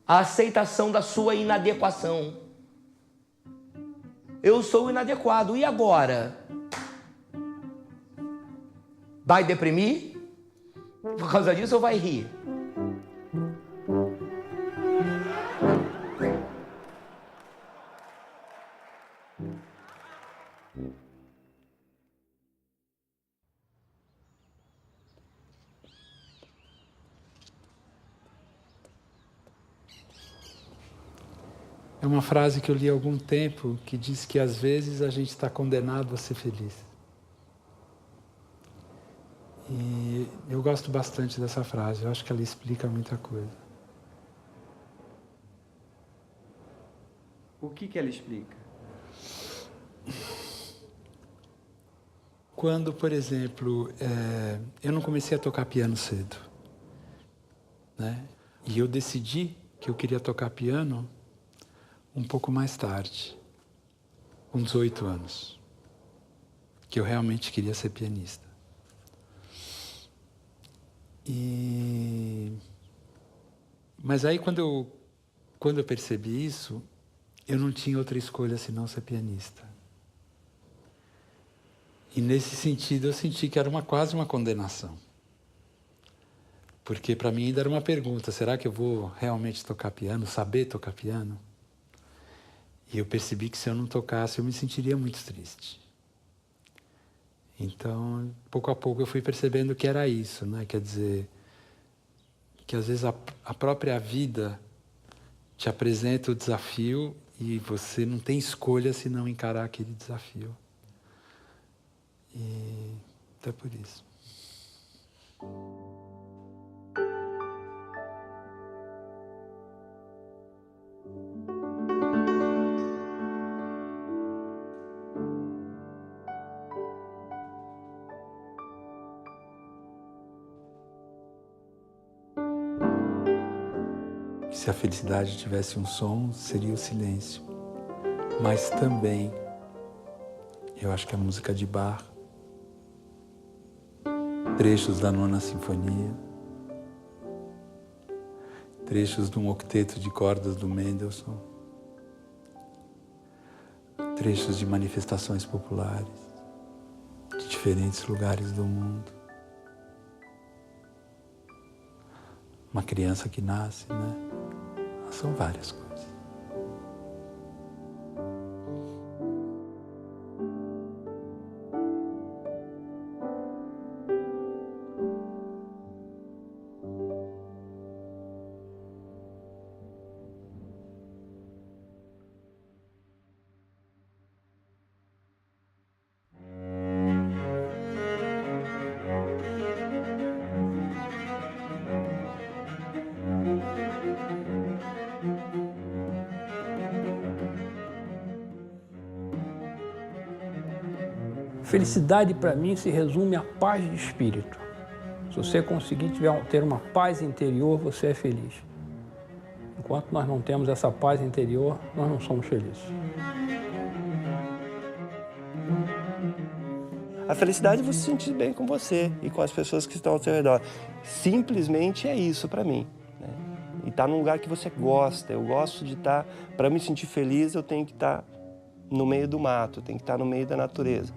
A aceitação da sua inadequação. Eu sou inadequado. E agora? Vai deprimir? Por causa disso ou vai rir? É uma frase que eu li há algum tempo que diz que às vezes a gente está condenado a ser feliz. E eu gosto bastante dessa frase, eu acho que ela explica muita coisa. O que ela explica? Quando, por exemplo, eu não comecei a tocar piano cedo, né? E eu decidi que eu queria tocar piano um pouco mais tarde, com 18 anos, que eu realmente queria ser pianista. Mas aí, quando eu percebi isso, eu não tinha outra escolha senão ser pianista. E nesse sentido eu senti que era quase uma condenação. Porque para mim ainda era uma pergunta, será que eu vou realmente tocar piano, saber tocar piano? E eu percebi que se eu não tocasse eu me sentiria muito triste. Então, pouco a pouco eu fui percebendo que era isso, né? Quer dizer, que às vezes a própria vida te apresenta o desafio e você não tem escolha se não encarar aquele desafio. E então é por isso. Se a felicidade tivesse um som, seria o silêncio. Mas também, eu acho que a música de Bach, trechos da Nona Sinfonia, trechos de um octeto de cordas do Mendelssohn, trechos de manifestações populares de diferentes lugares do mundo. Uma criança que nasce, né? São várias coisas. Felicidade, para mim, se resume à paz de espírito. Se você conseguir ter uma paz interior, você é feliz. Enquanto nós não temos essa paz interior, nós não somos felizes. A felicidade é você se sentir bem com você e com as pessoas que estão ao seu redor. Simplesmente é isso para mim, né? E estar num lugar que você gosta. Eu gosto de estar... Para me sentir feliz, eu tenho que estar no meio do mato, tenho que estar no meio da natureza.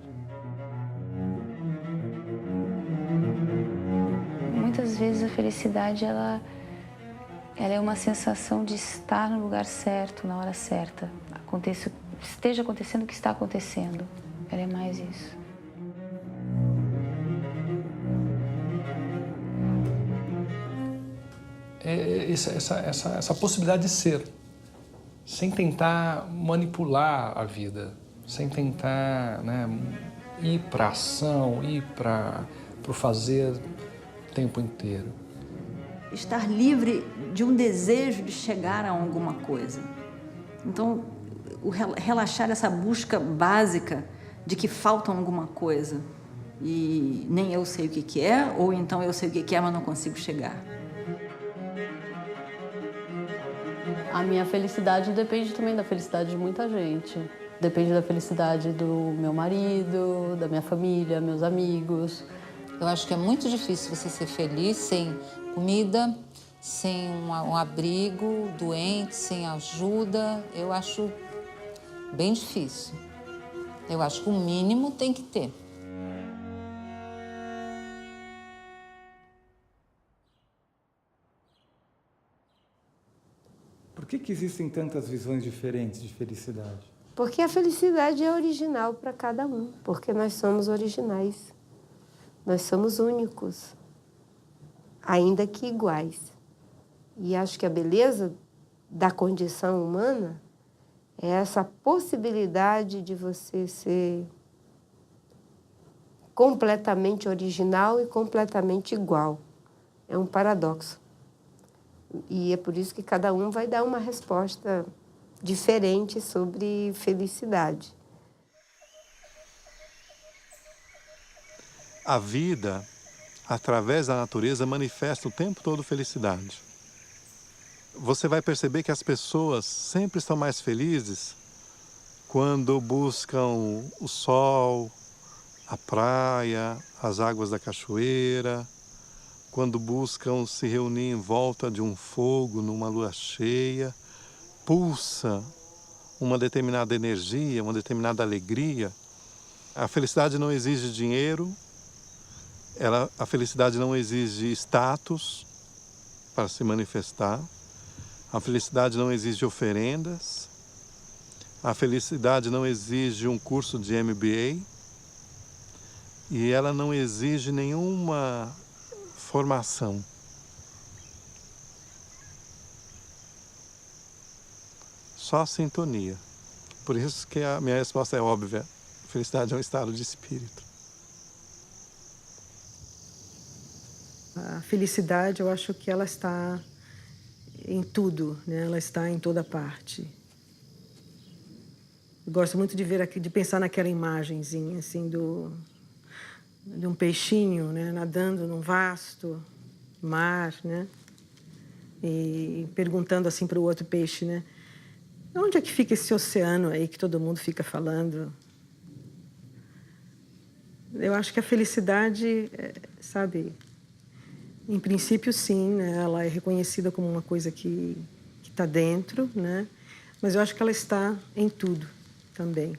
Muitas vezes a felicidade ela é uma sensação de estar no lugar certo, na hora certa. Esteja acontecendo o que está acontecendo. Ela é mais isso. Essa possibilidade de ser, sem tentar manipular a vida, sem tentar, né, ir para a ação, ir para o fazer o tempo inteiro. Estar livre de um desejo de chegar a alguma coisa. Então, relaxar essa busca básica de que falta alguma coisa e nem eu sei o que é, ou então eu sei o que é, mas não consigo chegar. A minha felicidade depende também da felicidade de muita gente. Depende da felicidade do meu marido, da minha família, meus amigos. Eu acho que é muito difícil você ser feliz sem comida, sem um abrigo, doente, sem ajuda. Eu acho bem difícil. Eu acho que o mínimo tem que ter. Por que existem tantas visões diferentes de felicidade? Porque a felicidade é original para cada um, porque nós somos originais. Nós somos únicos, ainda que iguais. E acho que a beleza da condição humana é essa possibilidade de você ser completamente original e completamente igual. É um paradoxo. E é por isso que cada um vai dar uma resposta diferente sobre felicidade. A vida, através da natureza, manifesta o tempo todo felicidade. Você vai perceber que as pessoas sempre estão mais felizes quando buscam o sol, a praia, as águas da cachoeira, quando buscam se reunir em volta de um fogo numa lua cheia, pulsa uma determinada energia, uma determinada alegria. A felicidade não exige dinheiro, a felicidade não exige status para se manifestar, a felicidade não exige oferendas, a felicidade não exige um curso de MBA e ela não exige nenhuma formação. Só sintonia. Por isso que a minha resposta é óbvia. Felicidade é um estado de espírito. A felicidade, eu acho que ela está em tudo, né? Ela está em toda parte. Eu gosto muito de pensar naquela imagenzinha, assim, de um peixinho, né? Nadando num vasto mar, né? E perguntando assim para o outro peixe, né? Onde é que fica esse oceano aí que todo mundo fica falando? Eu acho que a felicidade, sabe... Em princípio, sim, né? Ela é reconhecida como uma coisa que está dentro, né? Mas eu acho que ela está em tudo também.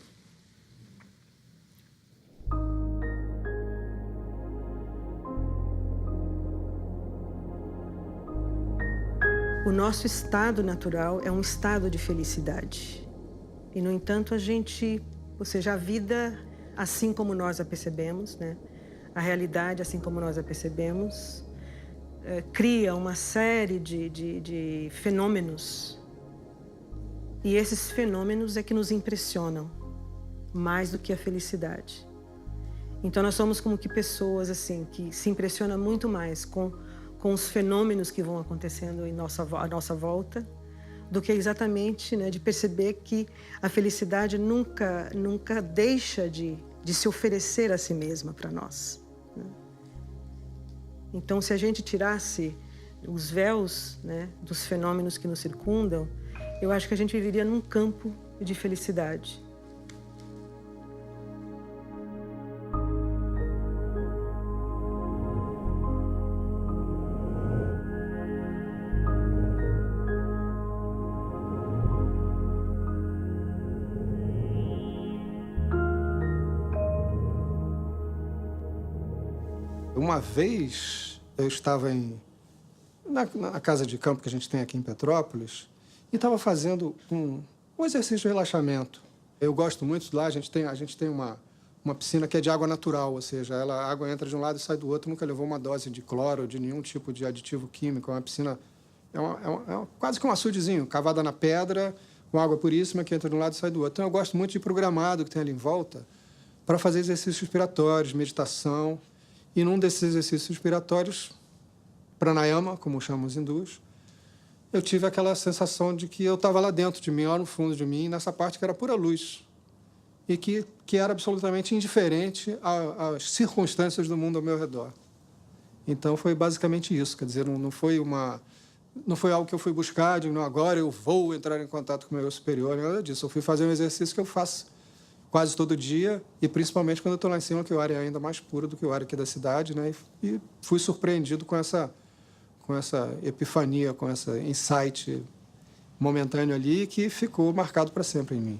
O nosso estado natural é um estado de felicidade. E, no entanto, ou seja, a vida, assim como nós a percebemos, né? A realidade, assim como nós a percebemos, cria uma série de fenômenos. E esses fenômenos é que nos impressionam mais do que a felicidade. Então nós somos como que pessoas assim que se impressionam muito mais com os fenômenos que vão acontecendo à nossa volta do que exatamente, né, de perceber que a felicidade nunca deixa de se oferecer a si mesma para nós. Então, se a gente tirasse os véus, né, dos fenômenos que nos circundam, eu acho que a gente viveria num campo de felicidade. Uma vez eu estava na casa de campo que a gente tem aqui em Petrópolis e estava fazendo um exercício de relaxamento. Eu gosto muito de lá, a gente tem uma piscina que é de água natural, ou seja, a água entra de um lado e sai do outro, nunca levou uma dose de cloro ou de nenhum tipo de aditivo químico. É uma piscina, quase que um açudezinho, cavada na pedra, com água puríssima que entra de um lado e sai do outro. Então eu gosto muito de programado que tem ali em volta para fazer exercícios respiratórios, meditação. E num desses exercícios respiratórios, pranayama, como chamam os hindus, eu tive aquela sensação de que eu estava lá dentro de mim, lá no fundo de mim, nessa parte que era pura luz. E que era absolutamente indiferente às circunstâncias do mundo ao meu redor. Então foi basicamente isso, quer dizer, não foi algo que eu fui buscar, de não, agora eu vou entrar em contato com o meu eu superior, nada disso. Eu fui fazer um exercício que eu faço quase todo dia, e principalmente quando eu estou lá em cima, que o ar é ainda mais puro do que o ar aqui da cidade, né? E fui surpreendido com essa epifania, com esse insight momentâneo ali, que ficou marcado para sempre em mim.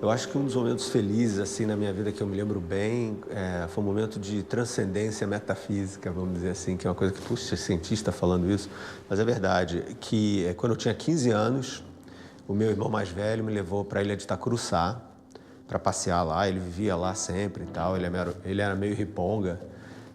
Eu acho que um dos momentos felizes assim na minha vida que eu me lembro bem foi um momento de transcendência metafísica, vamos dizer assim, que é uma coisa que, puxa, cientista falando isso, mas é verdade, que quando eu tinha 15 anos, o meu irmão mais velho me levou para a ilha de Itacuruçá para passear lá, ele vivia lá sempre e tal, ele era meio riponga.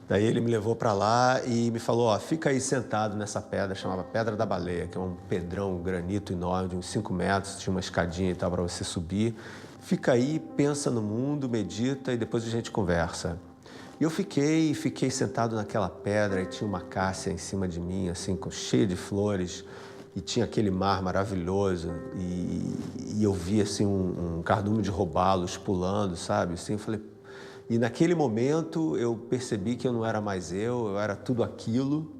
Daí ele me levou para lá e me falou, ó, fica aí sentado nessa pedra, chamava Pedra da Baleia, que é um pedrão, um granito enorme, de uns 5 metros, tinha uma escadinha e tal para você subir. Fica aí, pensa no mundo, medita e depois a gente conversa. E eu fiquei sentado naquela pedra e tinha uma cássia em cima de mim, assim, cheia de flores, e tinha aquele mar maravilhoso, e eu vi, assim, um cardume de robalos pulando, sabe? Assim, eu falei... E naquele momento eu percebi que eu não era mais eu era tudo aquilo.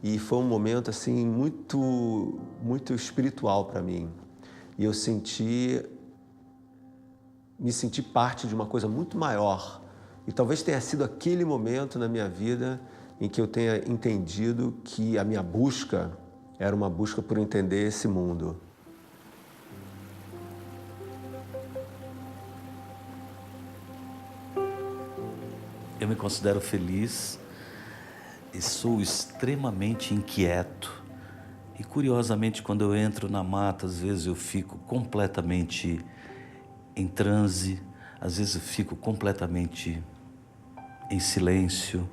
E foi um momento assim muito, muito espiritual para mim. E eu me senti parte de uma coisa muito maior. E talvez tenha sido aquele momento na minha vida em que eu tenha entendido que a minha busca era uma busca por entender esse mundo. Eu me considero feliz e sou extremamente inquieto. E curiosamente, quando eu entro na mata, às vezes eu fico completamente em transe, às vezes eu fico completamente em silêncio.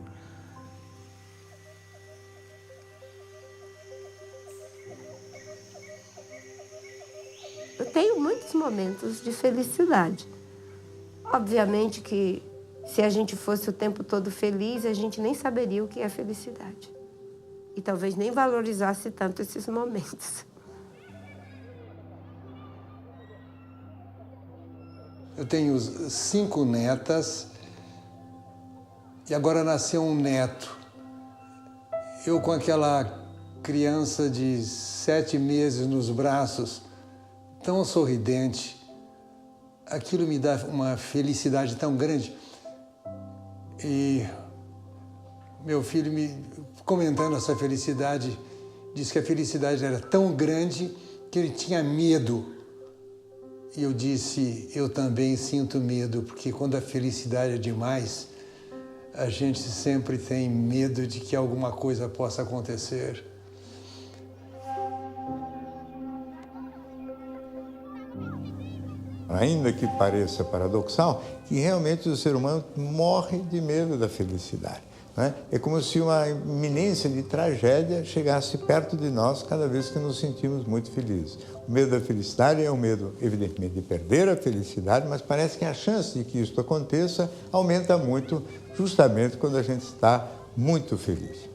Eu tenho muitos momentos de felicidade. Obviamente que se a gente fosse o tempo todo feliz, a gente nem saberia o que é felicidade. E talvez nem valorizasse tanto esses momentos. Eu tenho 5 netas e agora nasceu um neto. Eu com aquela criança de 7 meses nos braços, tão sorridente, aquilo me dá uma felicidade tão grande. E meu filho, comentando essa felicidade, disse que a felicidade era tão grande que ele tinha medo. E eu disse, eu também sinto medo, porque quando a felicidade é demais, a gente sempre tem medo de que alguma coisa possa acontecer. Ainda que pareça paradoxal, que realmente o ser humano morre de medo da felicidade. Né? É como se uma iminência de tragédia chegasse perto de nós cada vez que nos sentimos muito felizes. O medo da felicidade é o medo, evidentemente, de perder a felicidade, mas parece que a chance de que isso aconteça aumenta muito justamente quando a gente está muito feliz.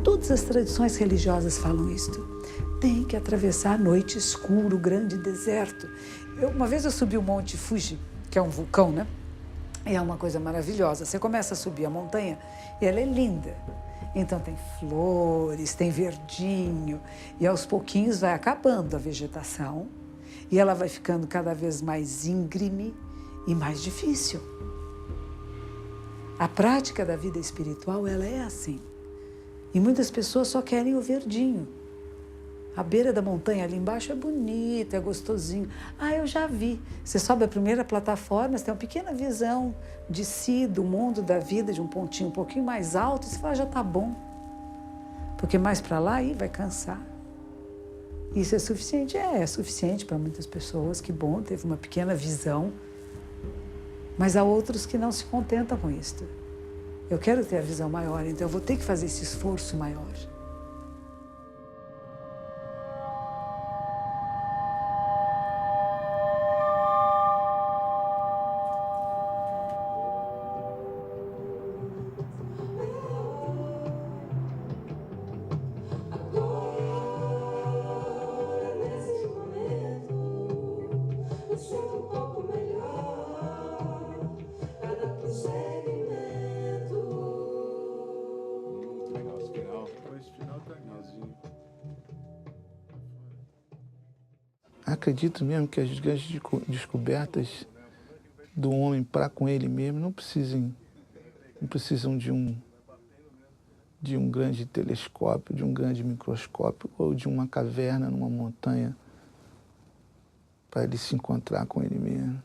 Todas as tradições religiosas falam isto. Tem que atravessar a noite escura, o grande deserto. Uma vez eu subi o Monte Fuji, que é um vulcão, né? E é uma coisa maravilhosa. Você começa a subir a montanha e ela é linda. Então tem flores, tem verdinho, e aos pouquinhos vai acabando a vegetação e ela vai ficando cada vez mais íngreme e mais difícil. A prática da vida espiritual, ela é assim. E muitas pessoas só querem o verdinho. A beira da montanha ali embaixo é bonita, é gostosinho. Ah, eu já vi. Você sobe a primeira plataforma, você tem uma pequena visão de si, do mundo, da vida, de um pontinho um pouquinho mais alto, e você fala, já tá bom. Porque mais para lá, aí vai cansar. Isso é suficiente? É suficiente para muitas pessoas, que bom, teve uma pequena visão. Mas há outros que não se contentam com isto. Eu quero ter a visão maior, então eu vou ter que fazer esse esforço maior. acredito mesmo que as grandes descobertas do homem para com ele mesmo não precisam de um grande telescópio, de um grande microscópio ou de uma caverna numa montanha para ele se encontrar com ele mesmo.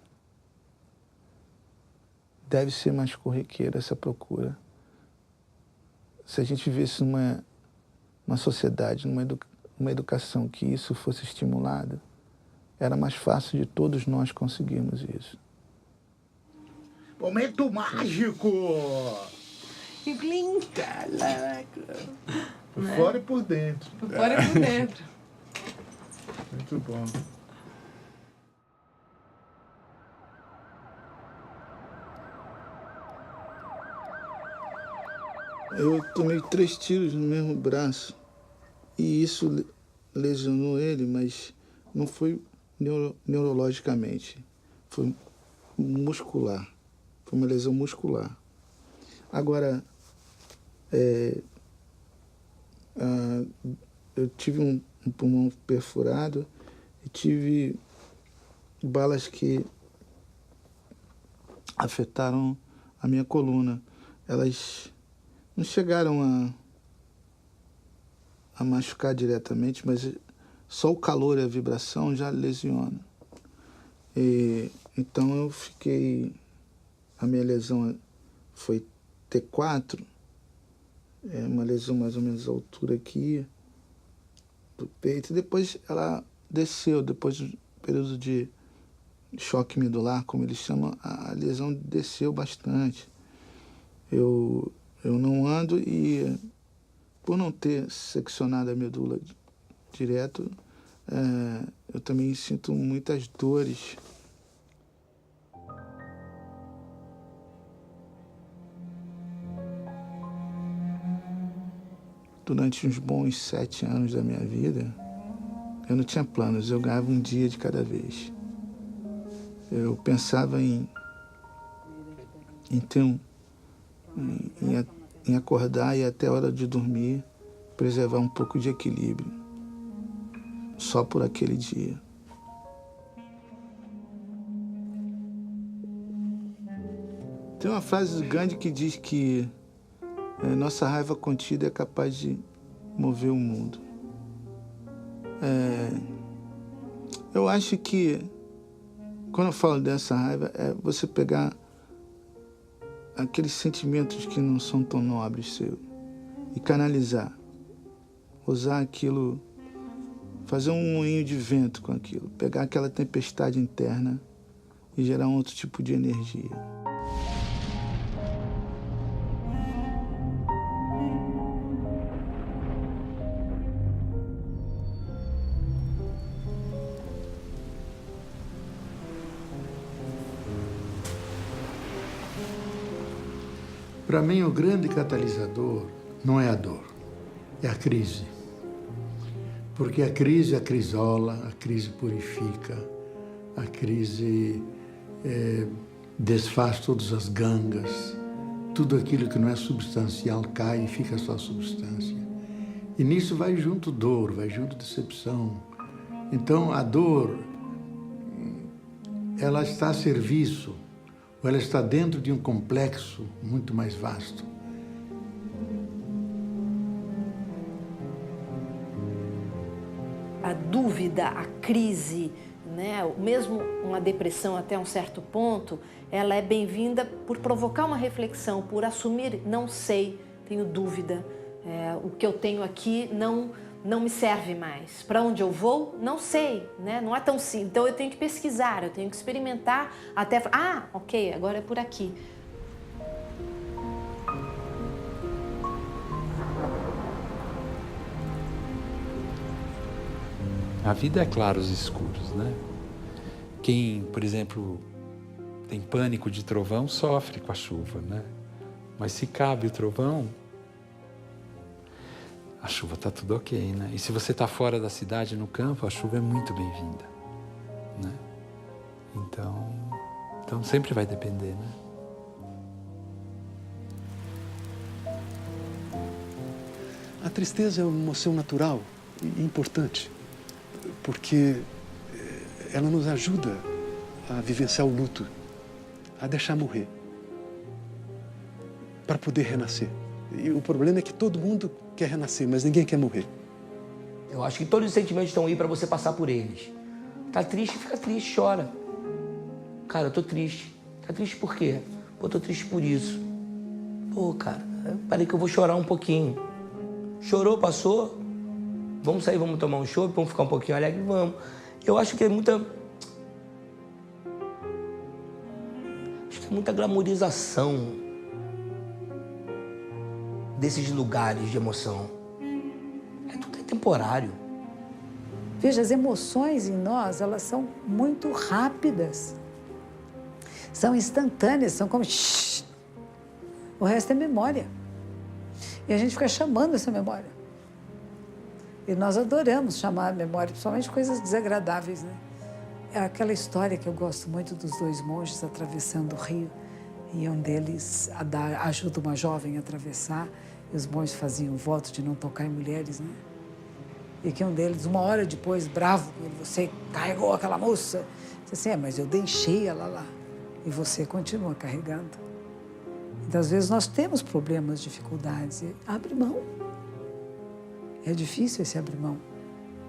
Deve ser mais corriqueira essa procura. Se a gente vivesse numa sociedade, numa educação que isso fosse estimulado, era mais fácil de todos nós conseguirmos isso. Momento mágico! Caraca! Por fora e por dentro. Por fora e por dentro. Muito bom. Eu tomei 3 tiros no mesmo braço e isso lesionou ele, mas não foi neurologicamente, foi muscular, foi uma lesão muscular. Agora, eu tive um pulmão perfurado e tive balas que afetaram a minha coluna. Elas não chegaram a machucar diretamente, mas só o calor e a vibração já lesiona. Então eu fiquei... A minha lesão foi T4, uma lesão mais ou menos à altura aqui do peito. Depois ela desceu, depois do período de choque medular, como eles chamam, a lesão desceu bastante. Eu não ando e, por não ter seccionado a medula direto, eu também sinto muitas dores. Durante uns bons 7 anos da minha vida, eu não tinha planos, eu ganhava um dia de cada vez. Eu pensava em acordar e até a hora de dormir, preservar um pouco de equilíbrio, só por aquele dia. Tem uma frase do Gandhi que diz que nossa raiva contida é capaz de mover o mundo. Eu acho que, quando eu falo dessa raiva, é você pegar aqueles sentimentos que não são tão nobres seu e canalizar, usar aquilo, fazer um moinho de vento com aquilo, pegar aquela tempestade interna e gerar um outro tipo de energia. Para mim, o grande catalisador não é a dor, é a crise. Porque a crise acrisola, a crise purifica, a crise desfaz todas as gangas, tudo aquilo que não é substancial cai e fica só substância. E nisso vai junto dor, vai junto decepção. Então, a dor, ela está a serviço, ou ela está dentro de um complexo muito mais vasto. A dúvida, a crise, né? Mesmo uma depressão até um certo ponto, ela é bem-vinda por provocar uma reflexão, por assumir, não sei, tenho dúvida, o que eu tenho aqui não me serve mais. Para onde eu vou? Não sei, né? Não é tão simples. Então eu tenho que pesquisar, eu tenho que experimentar até... Ah, ok, agora é por aqui. A vida é claros e escuros, né? Quem, por exemplo, tem pânico de trovão, sofre com a chuva, né? Mas se cabe o trovão, a chuva está tudo ok, né? E se você está fora da cidade, no campo, a chuva é muito bem-vinda, né? Então sempre vai depender, né? A tristeza é uma emoção natural e importante, porque ela nos ajuda a vivenciar o luto, a deixar morrer, para poder renascer. E o problema é que todo mundo quer renascer, mas ninguém quer morrer. Eu acho que todos os sentimentos estão aí para você passar por eles. Tá triste, fica triste, chora. Cara, eu tô triste. Tá triste por quê? Pô, tô triste por isso. Pô, cara, parei que eu vou chorar um pouquinho. Chorou, passou? Vamos sair, vamos tomar um chopp, vamos ficar um pouquinho alegre? Vamos. Eu acho que é muita... Acho que é muita glamorização desses lugares de emoção. Tudo é temporário. Veja, as emoções em nós, elas são muito rápidas. São instantâneas, são como... O resto é memória. E a gente fica chamando essa memória. E nós adoramos chamar a memória, principalmente coisas desagradáveis, né? É aquela história que eu gosto muito dos dois monges atravessando o rio. E um deles ajuda uma jovem a atravessar. E os monges faziam o voto de não tocar em mulheres, né? E que um deles, uma hora depois, bravo, você carregou aquela moça. Disse assim, mas eu deixei ela lá. E você continua carregando. Então, às vezes, nós temos problemas, dificuldades. E abre mão. É difícil esse abrir mão.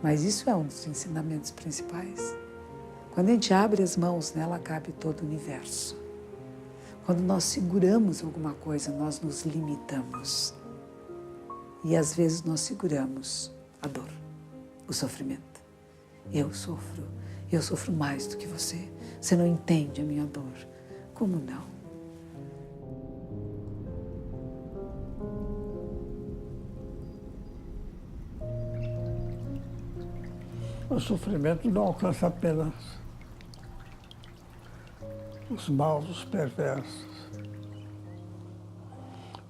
Mas isso é um dos ensinamentos principais. Quando a gente abre as mãos, nela cabe todo o universo. Quando nós seguramos alguma coisa, nós nos limitamos. E, às vezes, nós seguramos a dor, o sofrimento. Eu sofro mais do que você. Você não entende a minha dor. Como não? O sofrimento não alcança apenas os maus, os perversos.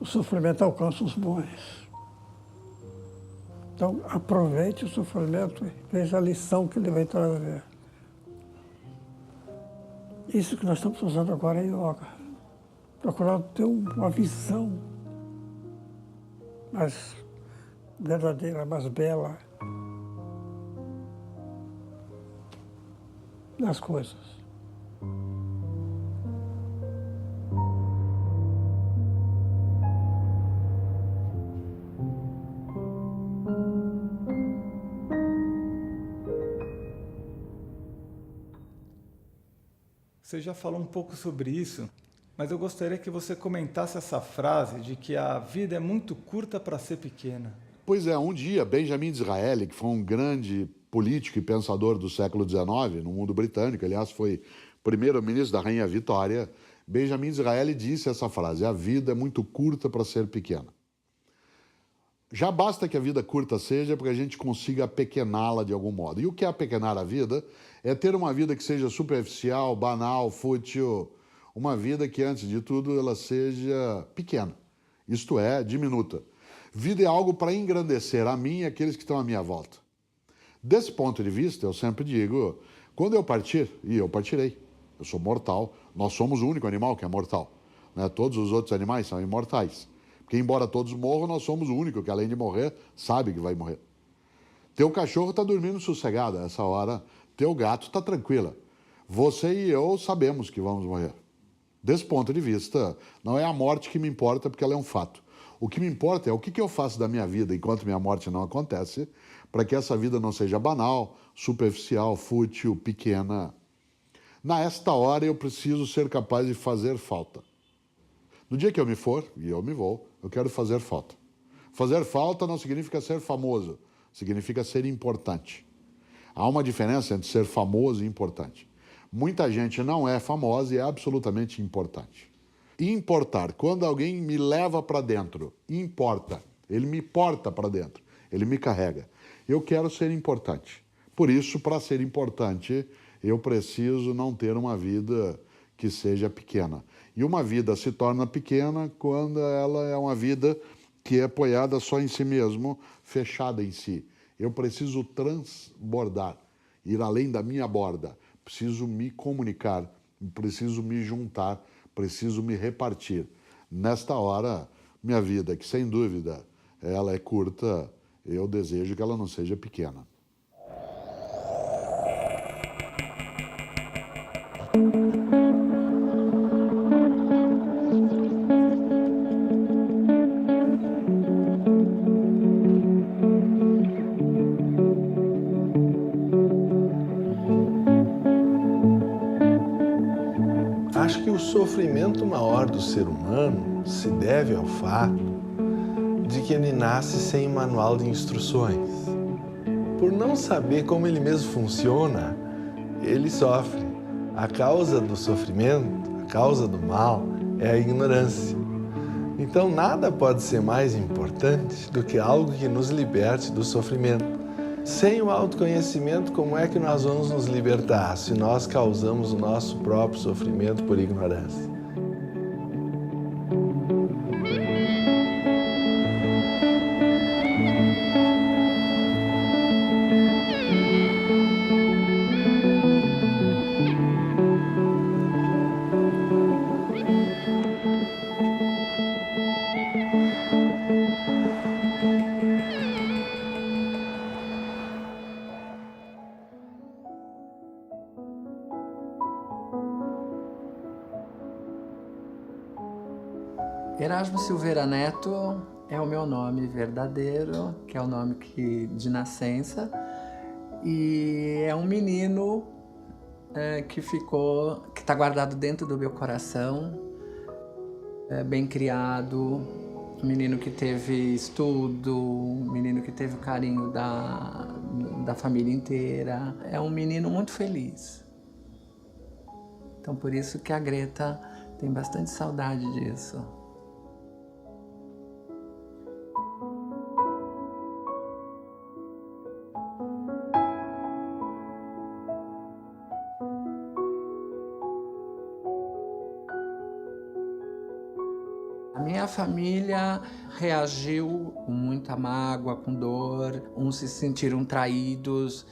O sofrimento alcança os bons. Então, aproveite o sofrimento e veja a lição que ele vai trazer. Isso que nós estamos usando agora é yoga. Procurar ter uma visão mais verdadeira, mais bela das coisas. Você já falou um pouco sobre isso, mas eu gostaria que você comentasse essa frase de que a vida é muito curta para ser pequena. Pois é, um dia, Benjamin Disraeli, que foi um grande político e pensador do século XIX, no mundo britânico, aliás, foi primeiro-ministro da Rainha Vitória, Benjamin Disraeli disse essa frase, a vida é muito curta para ser pequena. Já basta que a vida curta seja para que a gente consiga apequená-la de algum modo. E o que é apequenar a vida? É ter uma vida que seja superficial, banal, fútil, uma vida que, antes de tudo, ela seja pequena, isto é, diminuta. Vida é algo para engrandecer a mim e aqueles que estão à minha volta. Desse ponto de vista, eu sempre digo, quando eu partir, e eu partirei, eu sou mortal, nós somos o único animal que é mortal, né? Todos os outros animais são imortais. Porque, embora todos morram, nós somos o único que, além de morrer, sabe que vai morrer. Teu cachorro está dormindo sossegado a essa hora, teu gato está tranquila. Você e eu sabemos que vamos morrer. Desse ponto de vista, não é a morte que me importa, porque ela é um fato. O que me importa é o que eu faço da minha vida enquanto minha morte não acontece, para que essa vida não seja banal, superficial, fútil, pequena. Nesta hora eu preciso ser capaz de fazer falta. No dia que eu me for, e eu me vou, eu quero fazer falta. Fazer falta não significa ser famoso, significa ser importante. Há uma diferença entre ser famoso e importante. Muita gente não é famosa e é absolutamente importante. Importar, quando alguém me leva para dentro, importa, ele me porta para dentro, ele me carrega. Eu quero ser importante. Por isso, para ser importante, eu preciso não ter uma vida que seja pequena. E uma vida se torna pequena quando ela é uma vida que é apoiada só em si mesmo, fechada em si. Eu preciso transbordar, ir além da minha borda. Preciso me comunicar, preciso me juntar, preciso me repartir. Nesta hora, minha vida, que sem dúvida ela é curta, eu desejo que ela não seja pequena. Acho que o sofrimento maior do ser humano se deve ao fato de que ele nasce sem manual de instruções. Por não saber como ele mesmo funciona, ele sofre. A causa do sofrimento, a causa do mal, é a ignorância. Então nada pode ser mais importante do que algo que nos liberte do sofrimento. Sem o autoconhecimento, como é que nós vamos nos libertar se nós causamos o nosso próprio sofrimento por ignorância? Erasmo Silveira Neto é o meu nome verdadeiro, que é o nome de nascença, e é um menino que está guardado dentro do meu coração, bem criado, um menino que teve estudo, um menino que teve o carinho da família inteira. É um menino muito feliz. Então por isso que a Greta tem bastante saudade disso. A minha família reagiu com muita mágoa, com dor, uns se sentiram traídos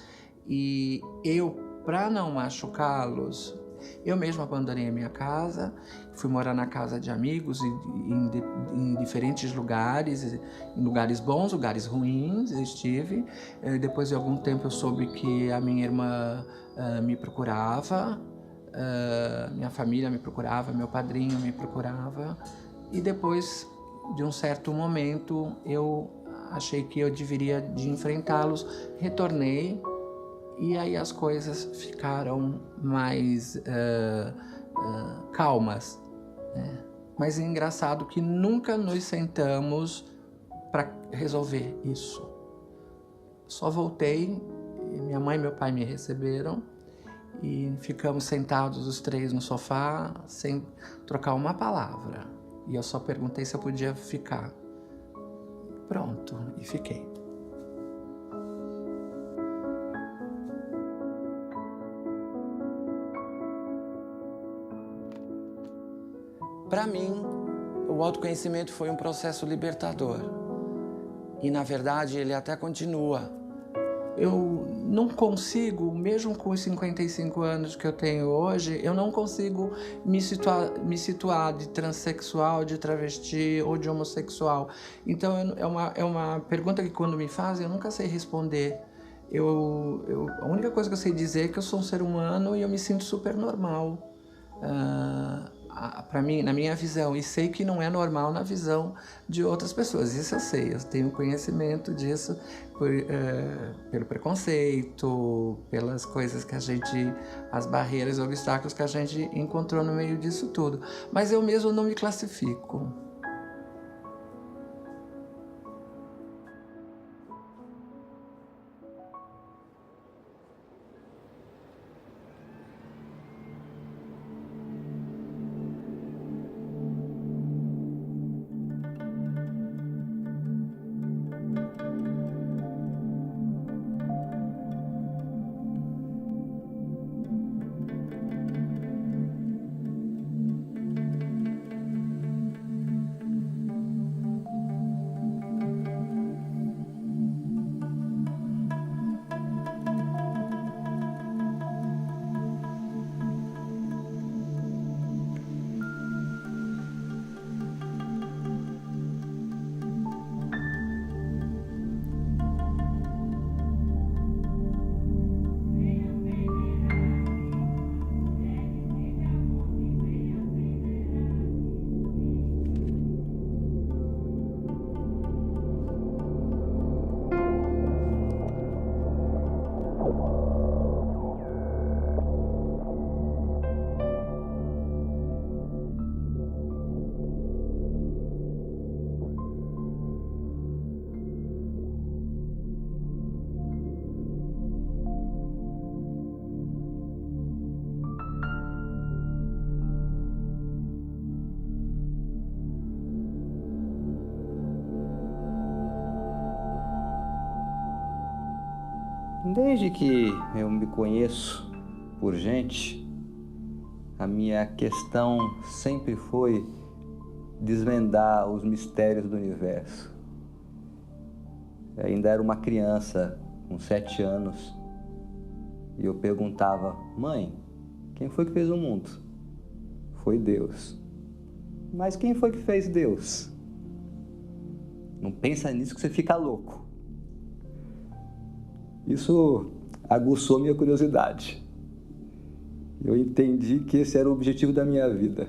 e eu, para não machucá-los, eu mesma abandonei a minha casa, fui morar na casa de amigos em diferentes lugares, em lugares bons, lugares ruins, eu estive. Depois de algum tempo eu soube que a minha irmã me procurava, minha família me procurava, meu padrinho me procurava. E depois de um certo momento eu achei que eu deveria de enfrentá-los, retornei e aí as coisas ficaram mais calmas, né? Mas é engraçado que nunca nos sentamos para resolver isso. Só voltei, minha mãe e meu pai me receberam e ficamos sentados os três no sofá sem trocar uma palavra. E eu só perguntei se eu podia ficar. Pronto, e fiquei. Para mim, o autoconhecimento foi um processo libertador. E, na verdade, ele até continua. Eu não consigo, mesmo com os 55 anos que eu tenho hoje, eu não consigo me situar de transexual, de travesti ou de homossexual. Então, é uma pergunta que quando me fazem, eu nunca sei responder. A única coisa que eu sei dizer é que eu sou um ser humano e eu me sinto super normal. Para mim, na minha visão, e sei que não é normal na visão de outras pessoas. Isso eu sei, eu tenho conhecimento disso pelo preconceito, pelas coisas que as barreiras, obstáculos que a gente encontrou no meio disso tudo. Mas eu mesmo não me classifico. Desde que eu me conheço por gente, a minha questão sempre foi desvendar os mistérios do universo. Eu ainda era uma criança, com 7 anos, e eu perguntava: mãe, quem foi que fez o mundo? Foi Deus. Mas quem foi que fez Deus? Não pensa nisso que você fica louco. Isso aguçou minha curiosidade. Eu entendi que esse era o objetivo da minha vida.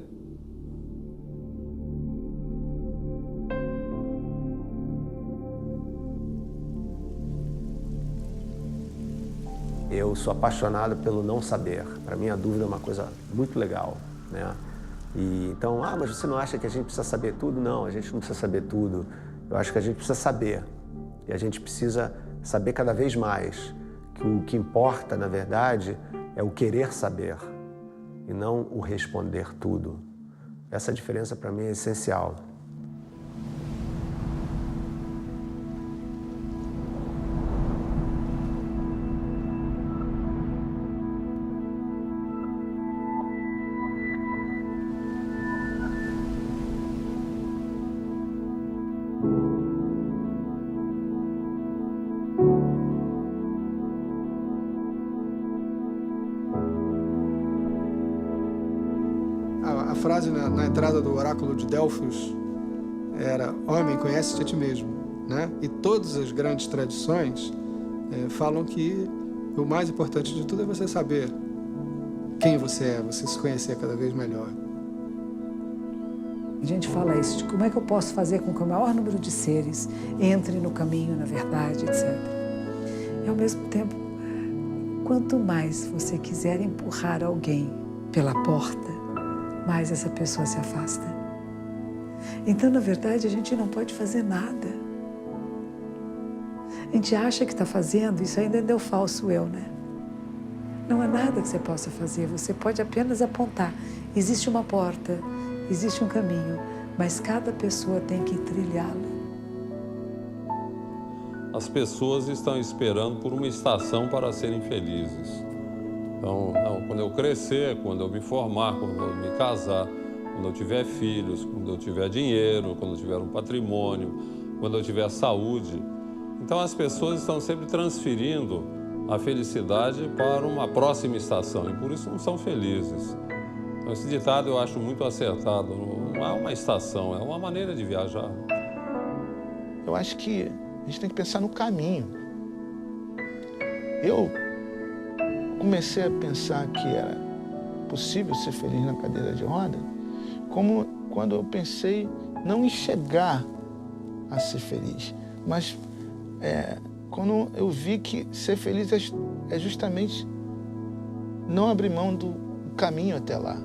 Eu sou apaixonado pelo não saber. Para mim, a dúvida é uma coisa muito legal, né? E então, mas você não acha que a gente precisa saber tudo? Não, a gente não precisa saber tudo. Eu acho que a gente precisa saber. E a gente precisa saber cada vez mais. Que o que importa, na verdade, é o querer saber e não o responder tudo. Essa diferença, para mim, é essencial. A frase na entrada do oráculo de Delfos era: homem, conhece-te a ti mesmo, né? E todas as grandes tradições falam que o mais importante de tudo é você saber quem você é, você se conhecer cada vez melhor. A gente fala isso, de como é que eu posso fazer com que o maior número de seres entre no caminho, na verdade, etc. E ao mesmo tempo, quanto mais você quiser empurrar alguém pela porta, mais essa pessoa se afasta. Então, na verdade, a gente não pode fazer nada. A gente acha que está fazendo, isso ainda é o falso eu, né? Não há nada que você possa fazer, você pode apenas apontar. Existe uma porta, existe um caminho, mas cada pessoa tem que trilhá-lo. As pessoas estão esperando por uma estação para serem felizes. Então, quando eu crescer, quando eu me formar, quando eu me casar, quando eu tiver filhos, quando eu tiver dinheiro, quando eu tiver um patrimônio, quando eu tiver saúde. Então, as pessoas estão sempre transferindo a felicidade para uma próxima estação e por isso não são felizes. Então, esse ditado eu acho muito acertado. Não é uma estação, é uma maneira de viajar. Eu acho que a gente tem que pensar no caminho. Eu comecei a pensar que era possível ser feliz na cadeira de roda, como quando eu pensei não em chegar a ser feliz, mas quando eu vi que ser feliz é justamente não abrir mão do caminho até lá,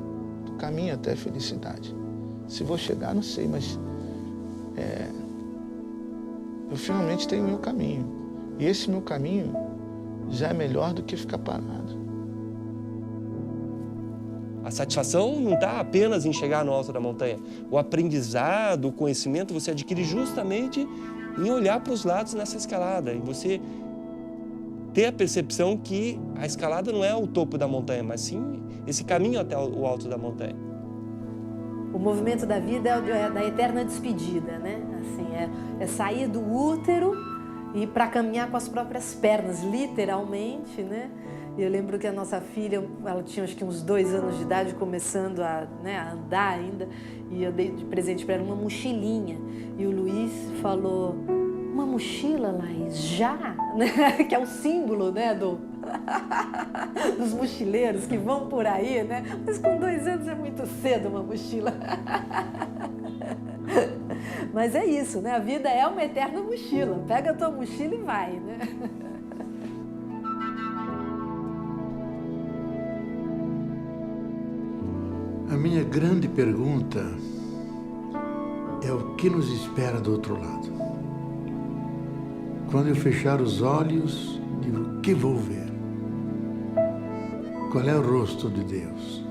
do caminho até a felicidade. Se vou chegar, não sei, mas eu finalmente tenho o meu caminho. E esse meu caminho já é melhor do que ficar parado. A satisfação não está apenas em chegar no alto da montanha. O aprendizado, o conhecimento, você adquire justamente em olhar para os lados nessa escalada. E você ter a percepção que a escalada não é o topo da montanha, mas sim esse caminho até o alto da montanha. O movimento da vida é da eterna despedida, né? Assim, é sair do útero e para caminhar com as próprias pernas, literalmente, né? E eu lembro que a nossa filha, ela tinha acho que uns 2 anos de idade, começando a andar ainda, e eu dei de presente para ela uma mochilinha. E o Luiz falou: uma mochila, Laís, já? Que é o símbolo, né, dos mochileiros que vão por aí, né? Mas com 2 anos é muito cedo uma mochila. Mas é isso, né? A vida é uma eterna mochila. Pega a tua mochila e vai, né? A minha grande pergunta é o que nos espera do outro lado. Quando eu fechar os olhos, digo: o que vou ver? Qual é o rosto de Deus?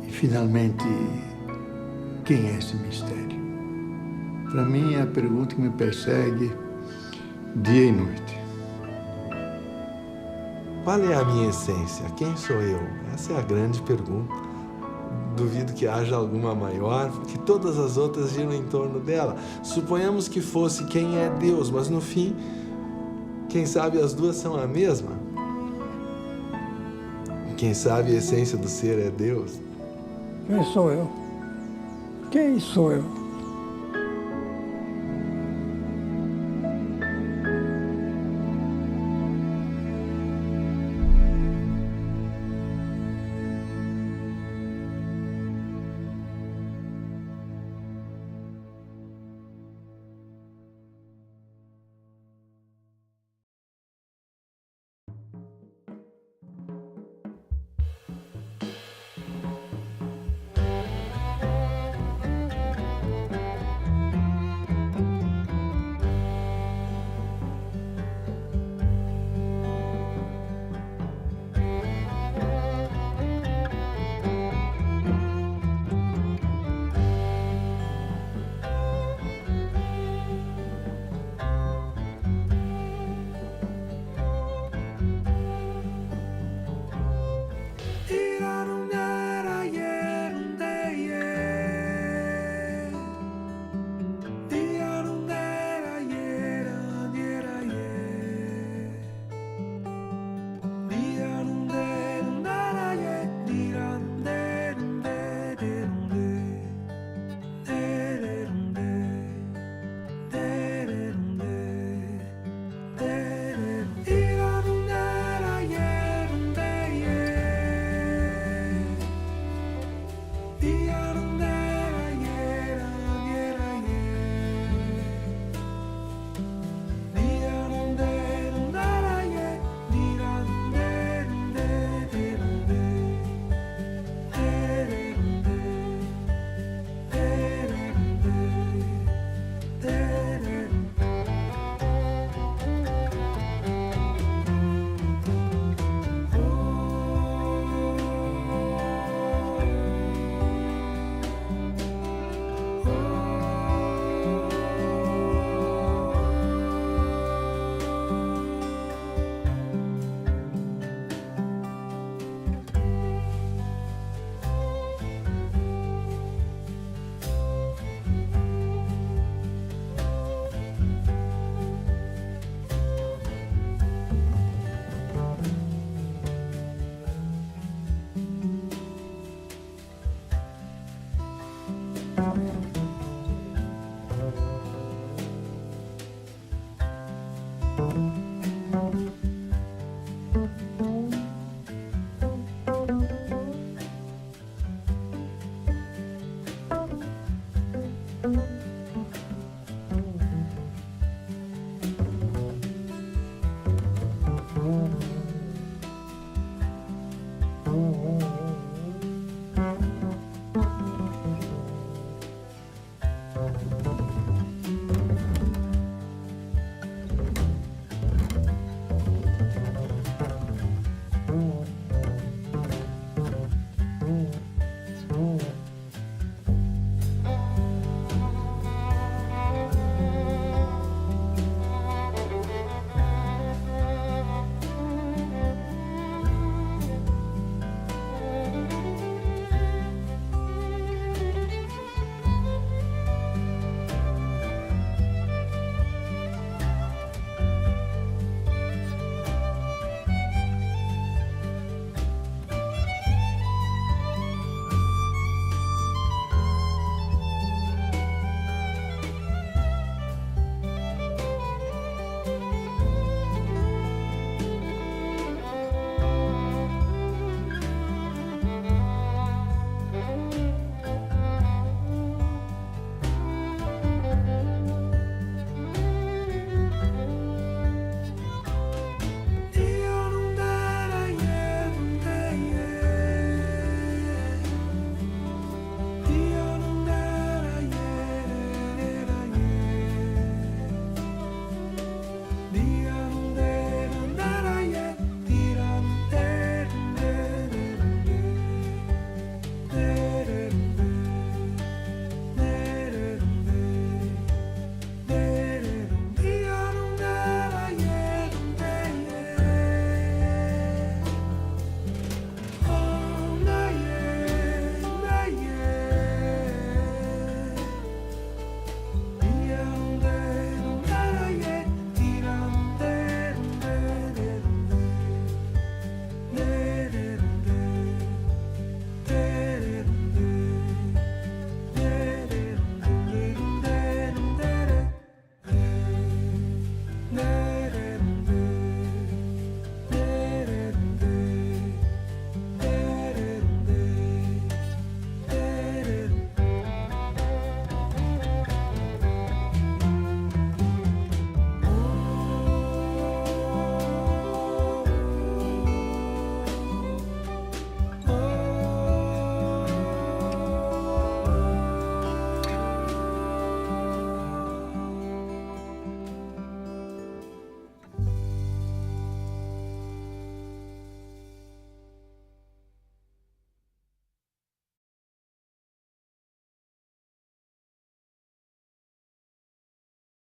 E finalmente, quem é esse mistério? para mim é a pergunta que me persegue dia e noite. Qual é a minha essência? Quem sou eu? Essa é a grande pergunta. Duvido que haja alguma maior, porque todas as outras giram em torno dela. Suponhamos que fosse quem é Deus, mas no fim, quem sabe as duas são a mesma? Quem sabe a essência do ser é Deus? Quem sou eu? Quem sou eu?